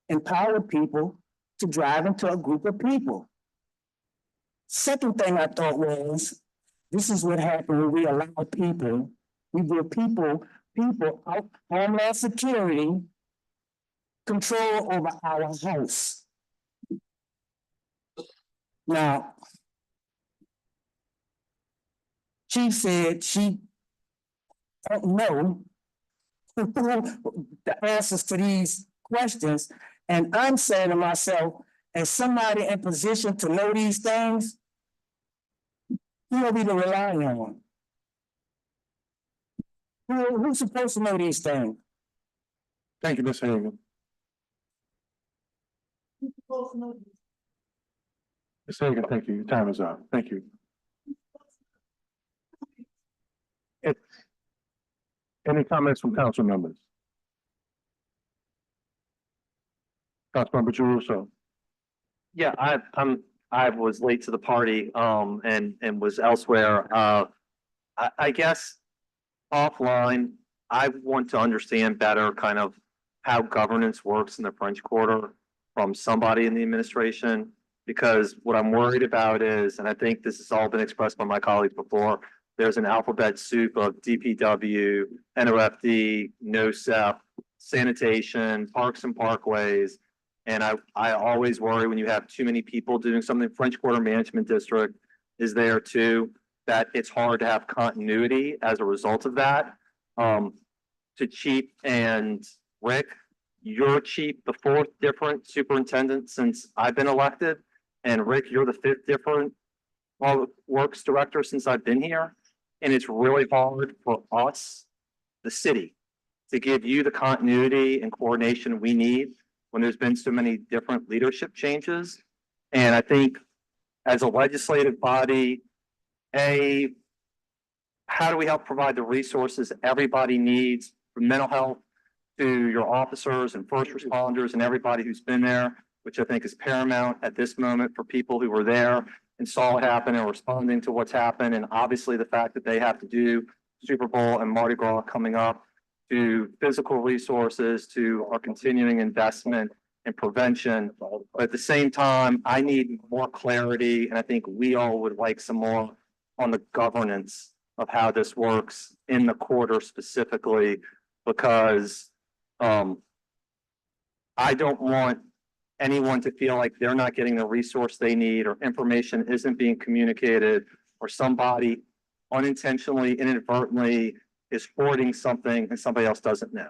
empowered people to drive into a group of people. Second thing I thought was, this is what happened when we allow people, we give people out, Homeland Security, control over our house. Now, Chief said she don't know the answers to these questions, and I'm saying to myself, as somebody in position to know these things, who are we to rely on? Who's supposed to know these things? Thank you, Ms. Hagan. Ms. Hagan, thank you. Your time is up. Thank you. Any comments from council members? Councilmember Giarrusso. Yeah, I was late to the party, and was elsewhere. I guess offline, I want to understand better kind of how governance works in the French Quarter from somebody in the administration. Because what I'm worried about is, and I think this has all been expressed by my colleagues before, there's an alphabet soup of DPW, NOFD, NOSEP, sanitation, parks and parkways. And I always worry when you have too many people doing something. French Quarter Management District is there too, that it's hard to have continuity as a result of that. To Chief and Rick, you're Chief, the fourth different superintendent since I've been elected. And Rick, you're the fifth different Public Works Director since I've been here. And it's really hard for us, the city, to give you the continuity and coordination we need when there's been so many different leadership changes. And I think as a legislative body, how do we help provide the resources everybody needs from mental health to your officers and first responders and everybody who's been there, which I think is paramount at this moment for people who were there and saw it happen and responding to what's happened. And obviously the fact that they have to do Super Bowl and Mardi Gras coming up, to physical resources, to our continuing investment in prevention. But at the same time, I need more clarity, and I think we all would like some more on the governance of how this works in the quarter specifically, because I don't want anyone to feel like they're not getting the resource they need, or information isn't being communicated, or somebody unintentionally, inadvertently is hoarding something and somebody else doesn't know.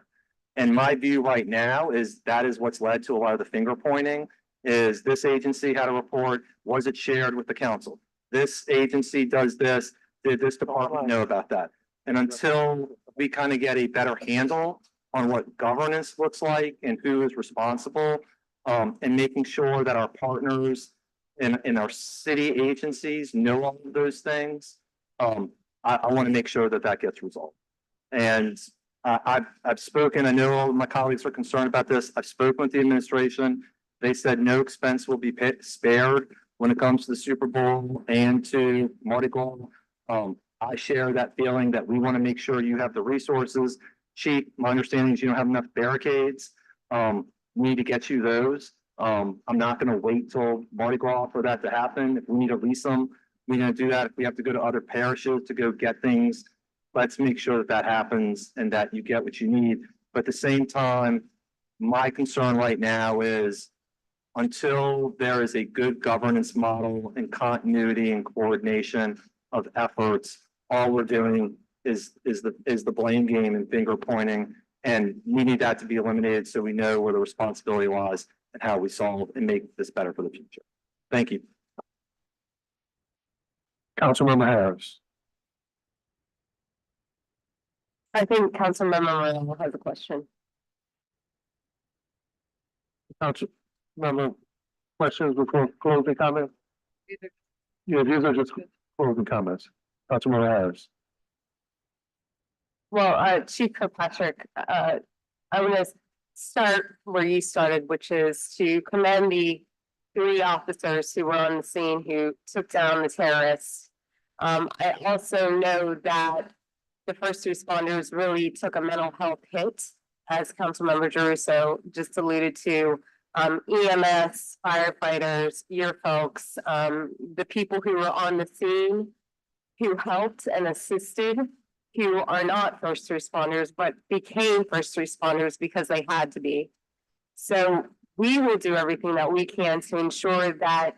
And my view right now is that is what's led to a lot of the finger pointing, is this agency had a report, was it shared with the council? This agency does this, did this department know about that? And until we kind of get a better handle on what governance looks like and who is responsible, and making sure that our partners in our city agencies know all of those things, I want to make sure that that gets resolved. And I've spoken, I know all of my colleagues are concerned about this. I've spoken with the administration. They said no expense will be spared when it comes to the Super Bowl and to Mardi Gras. I share that feeling that we want to make sure you have the resources. Chief, my understanding is you don't have enough barricades. We need to get you those. I'm not going to wait till Mardi Gras for that to happen. If we need to lease them, We're gonna do that. If we have to go to other parishes to go get things, let's make sure that that happens and that you get what you need. But at the same time, my concern right now is until there is a good governance model and continuity and coordination of efforts, all we're doing is the blame game and finger pointing. And we need that to be eliminated so we know where the responsibility lies and how we solve and make this better for the future. Thank you. Councilmember Harris. I think Councilmember Moreno has a question. Councilmember, questions before closing comments? Yeah, these are just closing comments. Councilmember Harris. Well, Chief Kirkpatrick, I want to start where you started, which is to commend the 3 officers who were on the scene who took down the terrorists. I also know that the first responders really took a mental health hit, as Councilmember Jeruso just alluded to. EMS, firefighters, your folks, the people who were on the scene, who helped and assisted, who are not first responders, but became first responders because they had to be. So we will do everything that we can to ensure that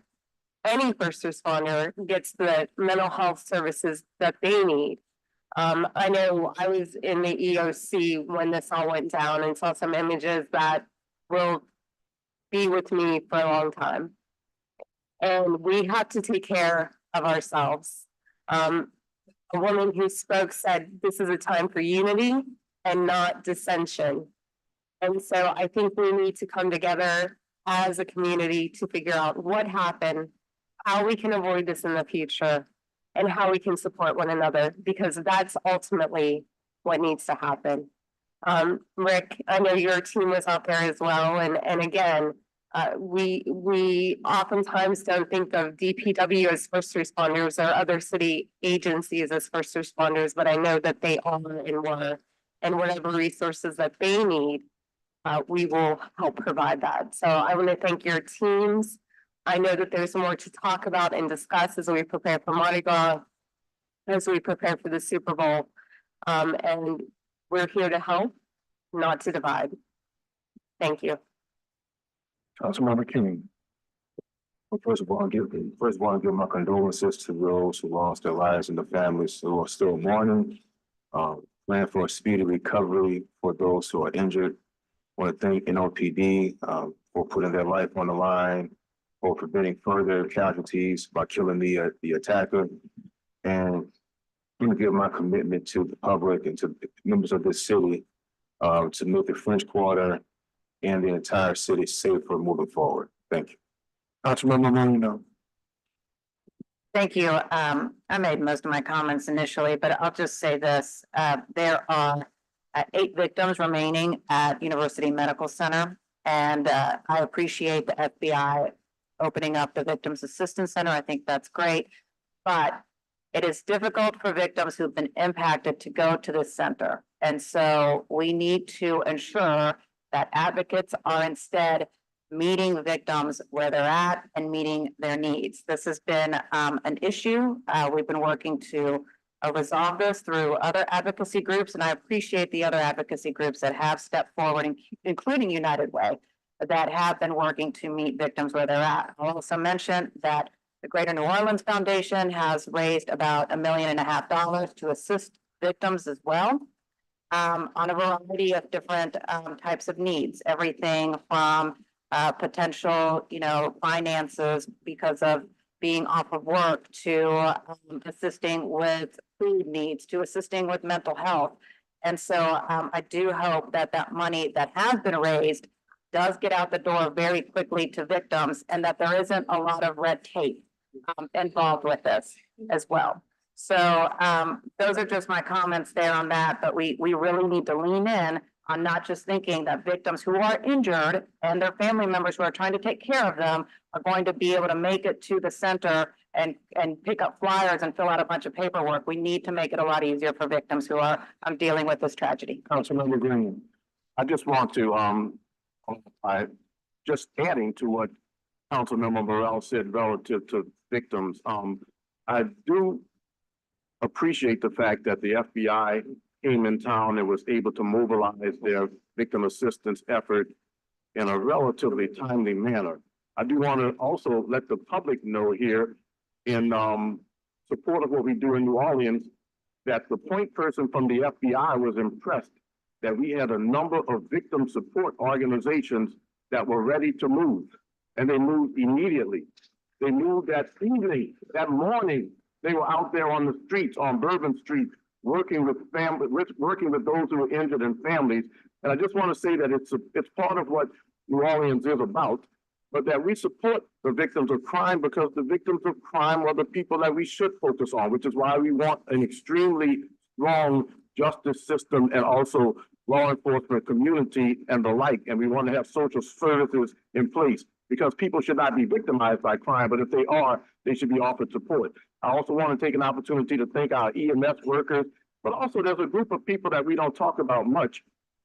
any first responder gets the mental health services that they need. I know I was in the EOC when this all went down and saw some images that will be with me for a long time. And we have to take care of ourselves. A woman who spoke said, this is a time for unity and not dissension. And so I think we need to come together as a community to figure out what happened, how we can avoid this in the future, and how we can support one another, because that's ultimately what needs to happen. Rick, I know your team was out there as well, and again, we oftentimes don't think of DPW as first responders or other city agencies as first responders, but I know that they are and were, and whatever resources that they need, we will help provide that. So I want to thank your teams. I know that there's more to talk about and discuss as we prepare for Mardi Gras, as we prepare for the Super Bowl. And we're here to help, not to divide. Thank you. Councilmember King. Well, first of all, I give my condolences to those who lost their lives and the families who are still mourning. Plan for a speedy recovery for those who are injured. I want to thank NOPD for putting their life on the line, for preventing further casualties by killing the attacker. And I'm going to give my commitment to the public and to the members of this city to make the French Quarter and the entire city safer moving forward. Thank you. Councilmember Moreno. Thank you. I made most of my comments initially, but I'll just say this. There are 8 victims remaining at University Medical Center, and I appreciate the FBI opening up the Victims Assistance Center. I think that's great, but it is difficult for victims who've been impacted to go to this center. And so we need to ensure that advocates are instead meeting victims where they're at and meeting their needs. This has been an issue. We've been working to resolve this through other advocacy groups, and I appreciate the other advocacy groups that have stepped forward, including United Way, that have been working to meet victims where they're at. I'll also mention that the Greater New Orleans Foundation has raised about $1.5 million to assist victims as well, on a variety of different types of needs, everything from potential, finances because of being off of work, to assisting with food needs, to assisting with mental health. And so I do hope that that money that has been raised does get out the door very quickly to victims, and that there isn't a lot of red tape involved with this as well. So those are just my comments there on that, but we really need to lean in on not just thinking that victims who are injured and their family members who are trying to take care of them are going to be able to make it to the center and pick up flyers and fill out a bunch of paperwork. We need to make it a lot easier for victims who are dealing with this tragedy. Councilmember Green. I just want to, just adding to what Councilmember Burrell said relative to victims. I do appreciate the fact that the FBI came in town and was able to mobilize their victim assistance effort in a relatively timely manner. I do want to also let the public know here in support of what we do in New Orleans, that the point person from the FBI was impressed that we had a number of victim support organizations that were ready to move, and they moved immediately. They moved that evening, that morning. They were out there on the streets, on Bourbon Street, working with working with those who were injured and families. And I just want to say that it's part of what New Orleans is about, but that we support the victims of crime because the victims of crime are the people that we should focus on, which is why we want an extremely strong justice system and also law enforcement community and the like. And we want to have social services in place because people should not be victimized by crime, but if they are, they should be offered support. I also want to take an opportunity to thank our EMS workers, but also there's a group of people that we don't talk about much.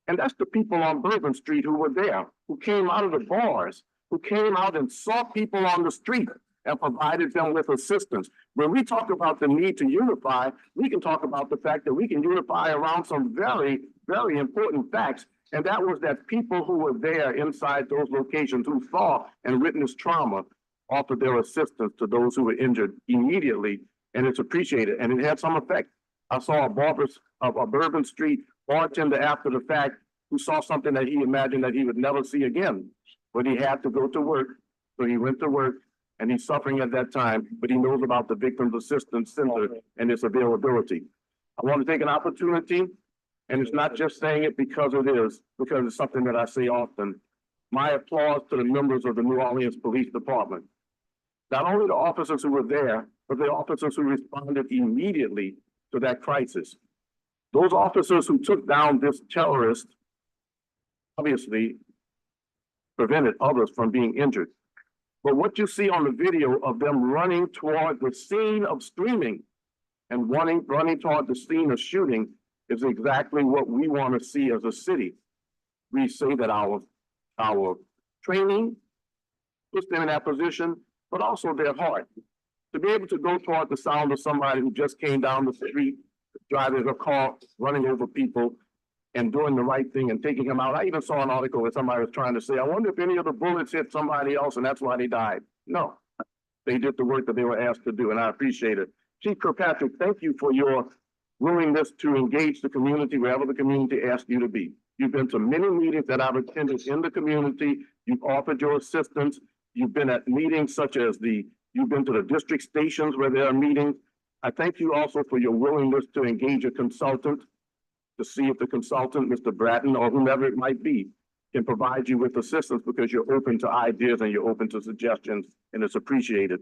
And that's the people on Bourbon Street who were there, who came out of the bars, who came out and saw people on the street and provided them with assistance. When we talk about the need to unify, we can talk about the fact that we can unify around some very, very important facts. And that was that people who were there inside those locations who saw and witnessed trauma offered their assistance to those who were injured immediately, and it's appreciated, and it had some effect. I saw a Bourbon Street bartender after the fact who saw something that he imagined that he would never see again, but he had to go to work, so he went to work, and he's suffering at that time, but he knows about the Victims Assistance Center and its availability. I want to take an opportunity, and it's not just saying it because it is, because it's something that I say often. My applause to the members of the New Orleans Police Department. Not only the officers who were there, but the officers who responded immediately to that crisis. Those officers who took down this terrorist obviously prevented others from being injured. But what you see on the video of them running toward the scene of streaming and running toward the scene of shooting is exactly what we want to see as a city. We say that our training puts them in that position, but also their heart. To be able to go toward the sound of somebody who just came down the street, driving a car, running over people, and doing the right thing and taking them out. I even saw an article where somebody was trying to say, I wonder if any of the bullets hit somebody else and that's why they died. No, they did the work that they were asked to do, and I appreciate it. Chief Kirkpatrick, thank you for your willingness to engage the community wherever the community asks you to be. You've been to many meetings that I've attended in the community. You've offered your assistance. You've been at meetings such as you've been to the district stations where there are meetings. I thank you also for your willingness to engage a consultant to see if the consultant, Mr. Bratton or whomever it might be, can provide you with assistance because you're open to ideas and you're open to suggestions, and it's appreciated.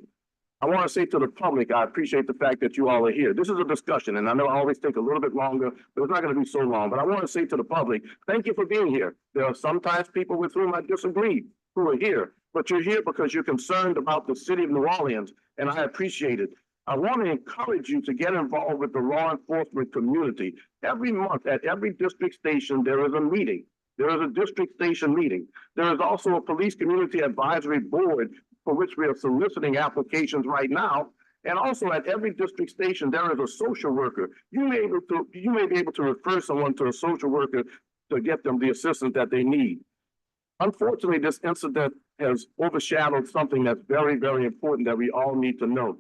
I want to say to the public, I appreciate the fact that you all are here. This is a discussion, and I know I always take a little bit longer, but it's not going to be so long. But I want to say to the public, thank you for being here. There are sometimes people with whom I disagree who are here, but you're here because you're concerned about the city of New Orleans, and I appreciate it. I want to encourage you to get involved with the law enforcement community. Every month at every district station, there is a meeting. There is a district station meeting. There is also a police community advisory board for which we are soliciting applications right now. And also at every district station, there is a social worker. You may be able to refer someone to a social worker to get them the assistance that they need. Unfortunately, this incident has overshadowed something that's very, very important that we all need to know.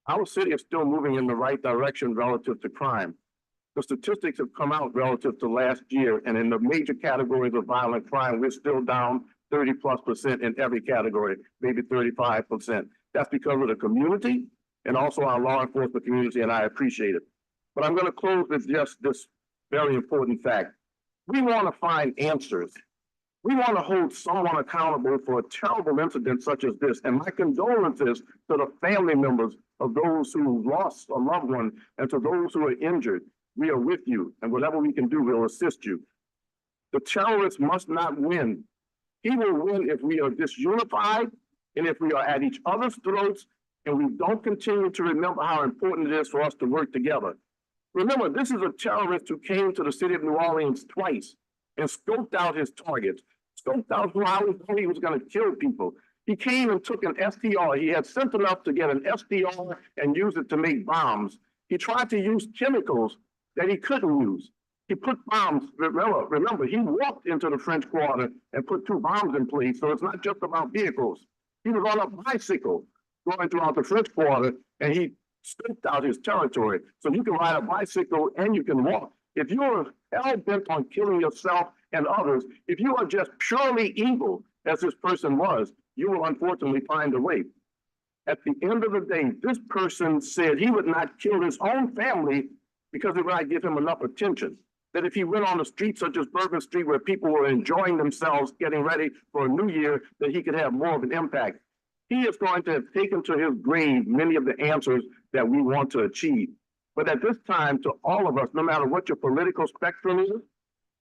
Our city is still moving in the right direction relative to crime. The statistics have come out relative to last year, and in the major categories of violent crime, we're still down 30+% in every category, maybe 35%. That's because of the community and also our law enforcement community, and I appreciate it. But I'm going to close with just this very important fact. We want to find answers. We want to hold someone accountable for a terrible incident such as this. And my condolences to the family members of those who lost a loved one and to those who are injured. We are with you, and whatever we can do, we'll assist you. The terrorist must not win. He will win if we are disunified and if we are at each other's throats and we don't continue to remember how important it is for us to work together. Remember, this is a terrorist who came to the city of New Orleans twice and scoped out his targets, scoped out how he was going to kill people. He came and took an SDR. He had sense enough to get an SDR and use it to make bombs. He tried to use chemicals that he couldn't use. He put bombs. Remember, he walked into the French Quarter and put 2 bombs in place. So it's not just about vehicles. He was on a bicycle going throughout the French Quarter, and he staked out his territory. So you can ride a bicycle and you can walk. If you're hell bent on killing yourself and others, if you are just purely evil, as this person was, you will unfortunately find a way. At the end of the day, this person said he would not kill his own family because it would not give him enough attention. That if he went on the street such as Bourbon Street where people were enjoying themselves, getting ready for a new year, that he could have more of an impact. He is going to have taken to his grave many of the answers that we want to achieve. But at this time, to all of us, no matter what your political spectrum is,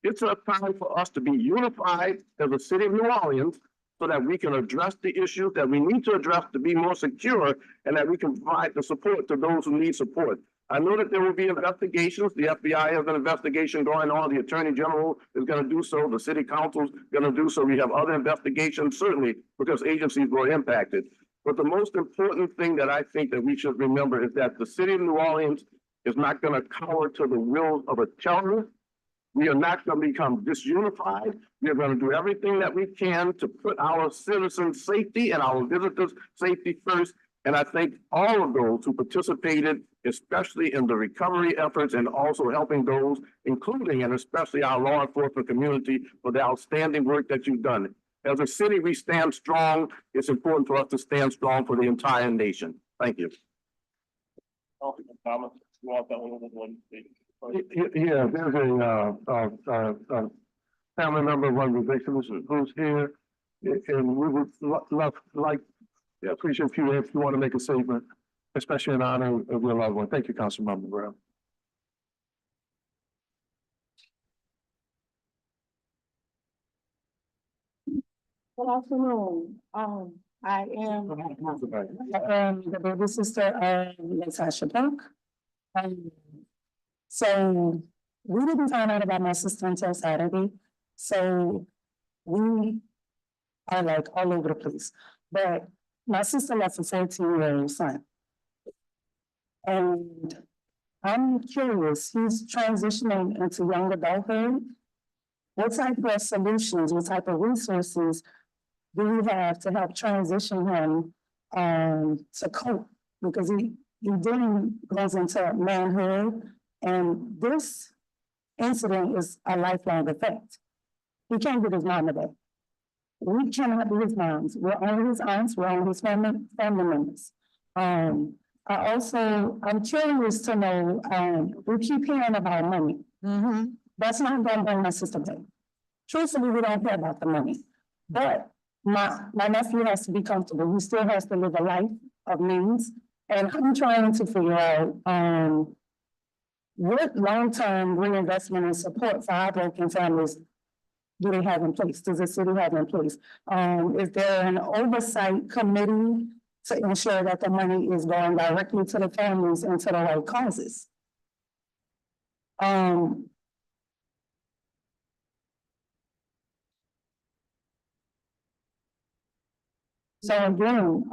it's a time for us to be unified as a city of New Orleans so that we can address the issues that we need to address to be more secure and that we can provide the support to those who need support. I know that there will be investigations. The FBI has an investigation going on. The Attorney General is going to do so. The City Council is going to do so. We have other investigations, certainly, because agencies were impacted. But the most important thing that I think that we should remember is that the City of New Orleans is not going to cower to the will of a terrorist. We are not going to become disunified. We are going to do everything that we can to put our citizens' safety and our visitors' safety first. And I think all of those who participated, especially in the recovery efforts and also helping those, including and especially our law enforcement community, for the outstanding work that you've done. As a city, we stand strong. It's important for us to stand strong for the entire nation. Thank you. Yeah, there's a family member of one of the victims who's here. And we would appreciate if you want to make a statement, especially in honor of your loved one. Thank you, Councilmember Brown. Good afternoon. I am the baby sister of Natasha Buck. So we didn't find out about my sister until Saturday. So we are like all over the place. But my sister left a 14-year-old son. And I'm curious, he's transitioning into young adulthood. What type of solutions, what type of resources do we have to help transition him to cope? Because he then goes into manhood, and this incident is a lifelong effect. He can't get his mom today. We cannot be his moms. We're only his aunts. We're only his family members. I'm curious to know, we keep hearing about money. That's not going to bring my sister back. Truthfully, we don't care about the money. But my nephew has to be comfortable. He still has to live a life of means. And I'm trying to figure out what long-term reinvestment and support for our broken families do they have in place? Does the city have in place? Is there an oversight committee to ensure that the money is going directly to the families and to the right causes? So again,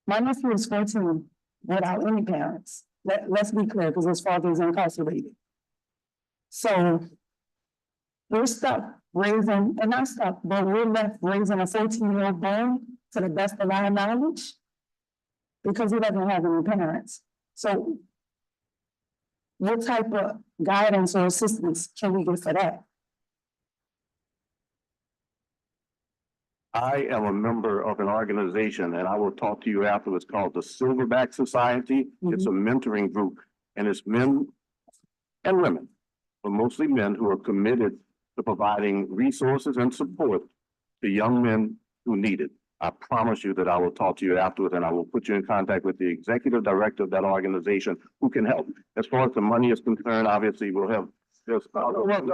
my nephew is 14 without any parents. Let's be clear, because his father is incarcerated. So we're stuck raising, and not stuck, but we're left raising a 14-year-old boy to the best of our knowledge because he doesn't have any parents. So what type of guidance or assistance can we get for that? I am a member of an organization, and I will talk to you afterwards, called the Silverback Society. It's a mentoring group, and it's men and women, but mostly men, who are committed to providing resources and support to young men who need it. I promise you that I will talk to you afterwards, and I will put you in contact with the executive director of that organization who can help. As far as the money is concerned, obviously we'll have. Well,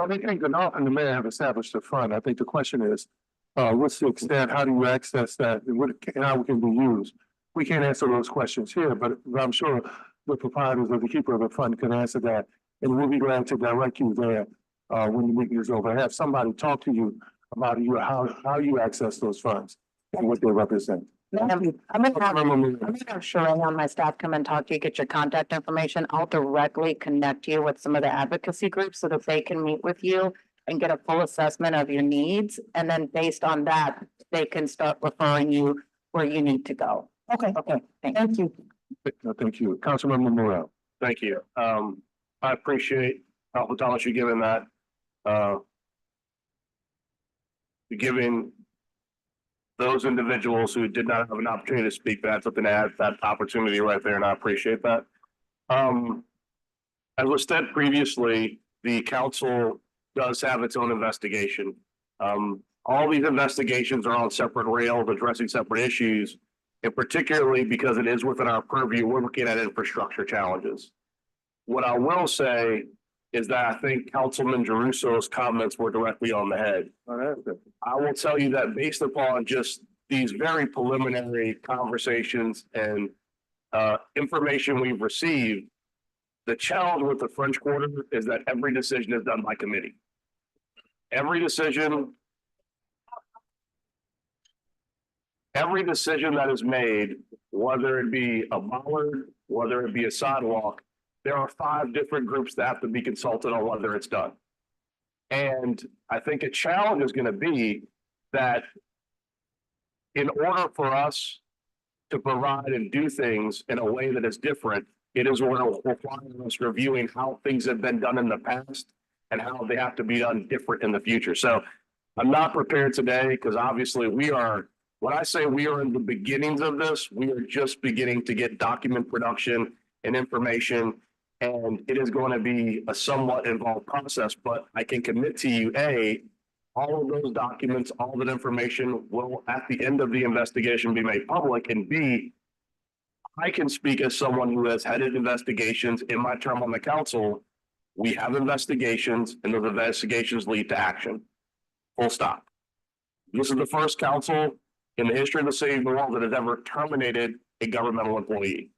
I think the mayor have established a fund. I think the question is, what's the extent, how do you access that, and how it can be used? We can't answer those questions here, but I'm sure the proprietors or the keeper of the fund can answer that. And we'll be glad to direct you there when the meeting is over. Have somebody talk to you about how you access those funds. and what they represent. I'm gonna have, Councilmember I'm gonna have Shereen on my staff come and talk to you, get your contact information. I'll directly connect you with some of the advocacy groups so that they can meet with you and get a full assessment of your needs. And then based on that, they can start referring you where you need to go. Okay, Okay, thanks. thank you. Thank you. Councilmember Morel. Thank you. I appreciate how Thomas you giving that. Giving those individuals who did not have an opportunity to speak, that's something to add that opportunity right there, and I appreciate that. As was said previously, the council does have its own investigation. All these investigations are on separate rails, addressing separate issues. And particularly because it is within our purview, we're looking at infrastructure challenges. What I will say is that I think Councilman Jerusso's comments were directly on the head. I will tell you that based upon just these very preliminary conversations and information we've received, the challenge with the French Quarter is that every decision is done by committee. Every decision that is made, whether it be a bollard, whether it be a sidewalk, there are 5 different groups that have to be consulted on whether it's done. And I think a challenge is going to be that in order for us to provide and do things in a way that is different, it is going to require us reviewing how things have been done in the past and how they have to be done different in the future. So I'm not prepared today because obviously when I say we are in the beginnings of this, we are just beginning to get document production and information, and it is going to be a somewhat involved process, but I can commit to you, A, all of those documents, all that information will, at the end of the investigation, be made public, and B, I can speak as someone who has headed investigations in my term on the council. We have investigations, and those investigations lead to action. Full stop. This is the first council in the history of the city of New Orleans that has ever terminated a governmental employee.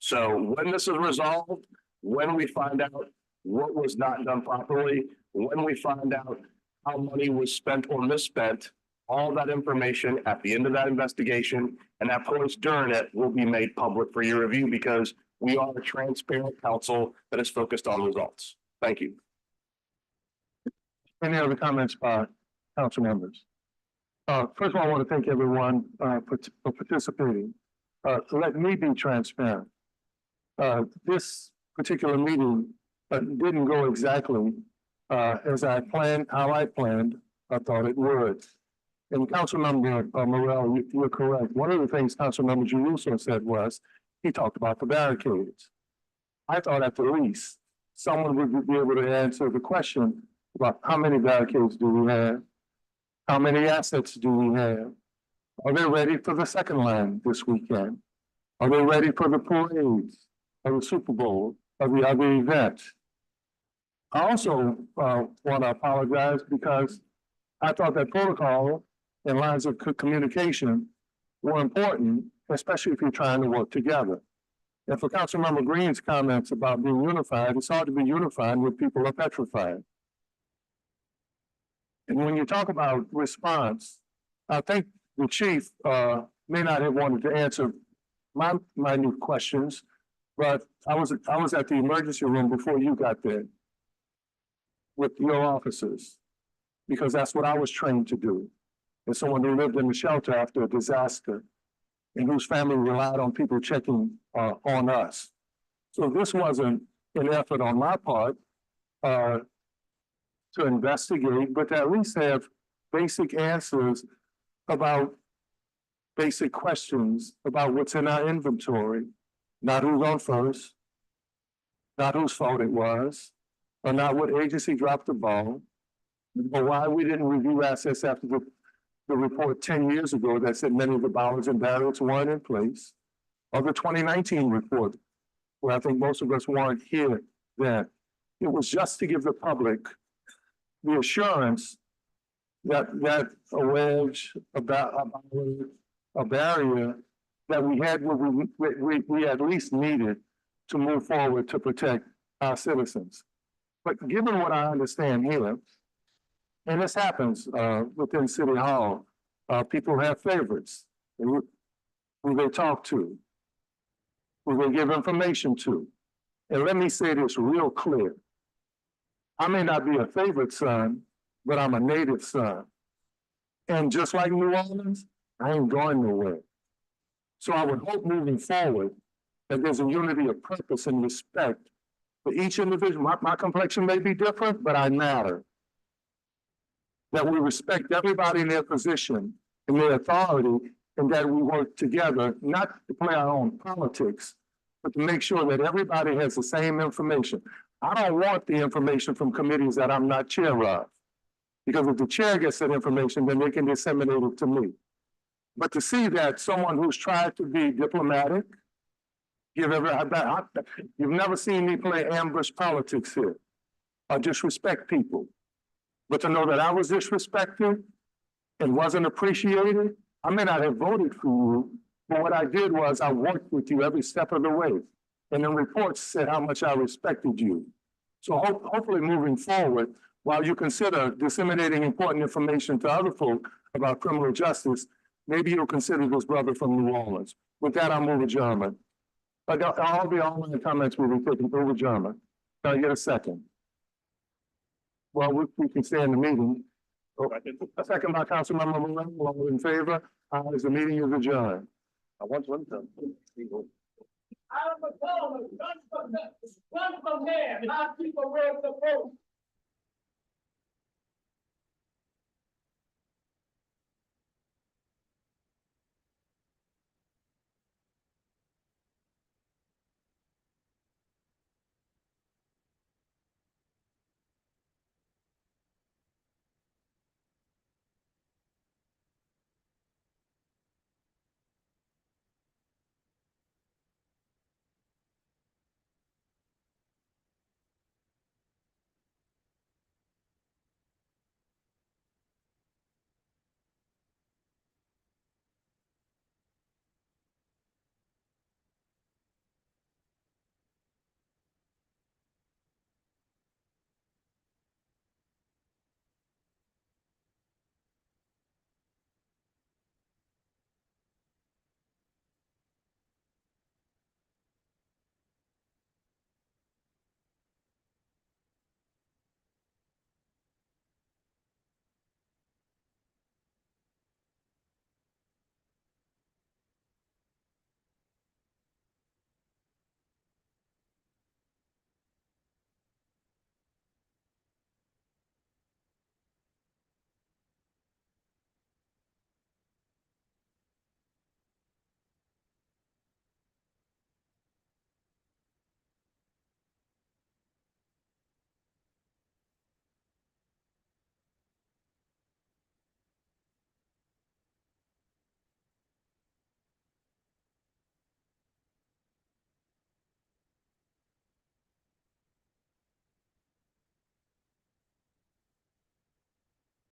So when this is resolved, when we find out what was not done properly, when we find out how money was spent or misspent, all that information at the end of that investigation and that points during it will be made public for your review because we are a transparent council that is focused on results. Thank you. Any other comments by council members? First of all, I want to thank everyone for participating. Let me be transparent. This particular meeting didn't go exactly as I planned, how I planned. I thought it would. And Councilmember Morel, you're correct. One of the things Councilmember Jerusso said was he talked about the barricades. I thought at the least someone would be able to answer the question about how many barricades do we have? How many assets do we have? Are they ready for the second line this weekend? Are they ready for the parades, or the Super Bowl, or the other events? I also want to apologize because I thought that protocol and lines of communication were important, especially if you're trying to work together. And for Councilmember Green's comments about being unified, it's hard to be unified when people are petrified. And when you talk about response, I think the chief may not have wanted to answer my minute questions, but I was at the emergency room before you got there with your officers, because that's what I was trained to do. As someone who lived in the shelter after a disaster and whose family relied on people checking on us. So this wasn't an effort on my part to investigate, but to at least have basic answers about basic questions about what's in our inventory, not who's on first, not whose fault it was, or not what agency dropped the ball, or why we didn't review assets after the report 10 years ago that said many of the bollards and barrels weren't in place, or the 2019 report, where I think most of us weren't here then. It was just to give the public the assurance that a wedge, a barrier, that we had what we at least needed to move forward to protect our citizens. But given what I understand here, and this happens within City Hall, People have favorites. Who they talk to, who they give information to. And let me say this real clear. I may not be a favorite son, but I'm a native son. And just like New Orleans, I ain't going nowhere. So I would hope moving forward that there's a unity of purpose and respect for each individual. My complexion may be different, but I matter. That we respect everybody in their position and their authority, and that we work together, not to play our own politics, but to make sure that everybody has the same information. I don't want the information from committees that I'm not chair of. Because if the chair gets that information, then they can disseminate it to me. But to see that someone who's tried to be diplomatic, you've never seen me play ambush politics here or disrespect people. But to know that I was disrespected and wasn't appreciated, I may not have voted for you, but what I did was I worked with you every step of the way. And the reports said how much I respected you. So hopefully moving forward, while you consider disseminating important information to other folk about criminal justice, maybe you'll consider this brother from New Orleans. With that, I'll move adjournment. But all the online comments will be taken over adjournment. Can I get a second? Well, we can stay in the meeting. A second by Councilmember Moreno, all in favor? As the meeting is adjourned. I want one to. I'm a caller, run from there, not people where the vote.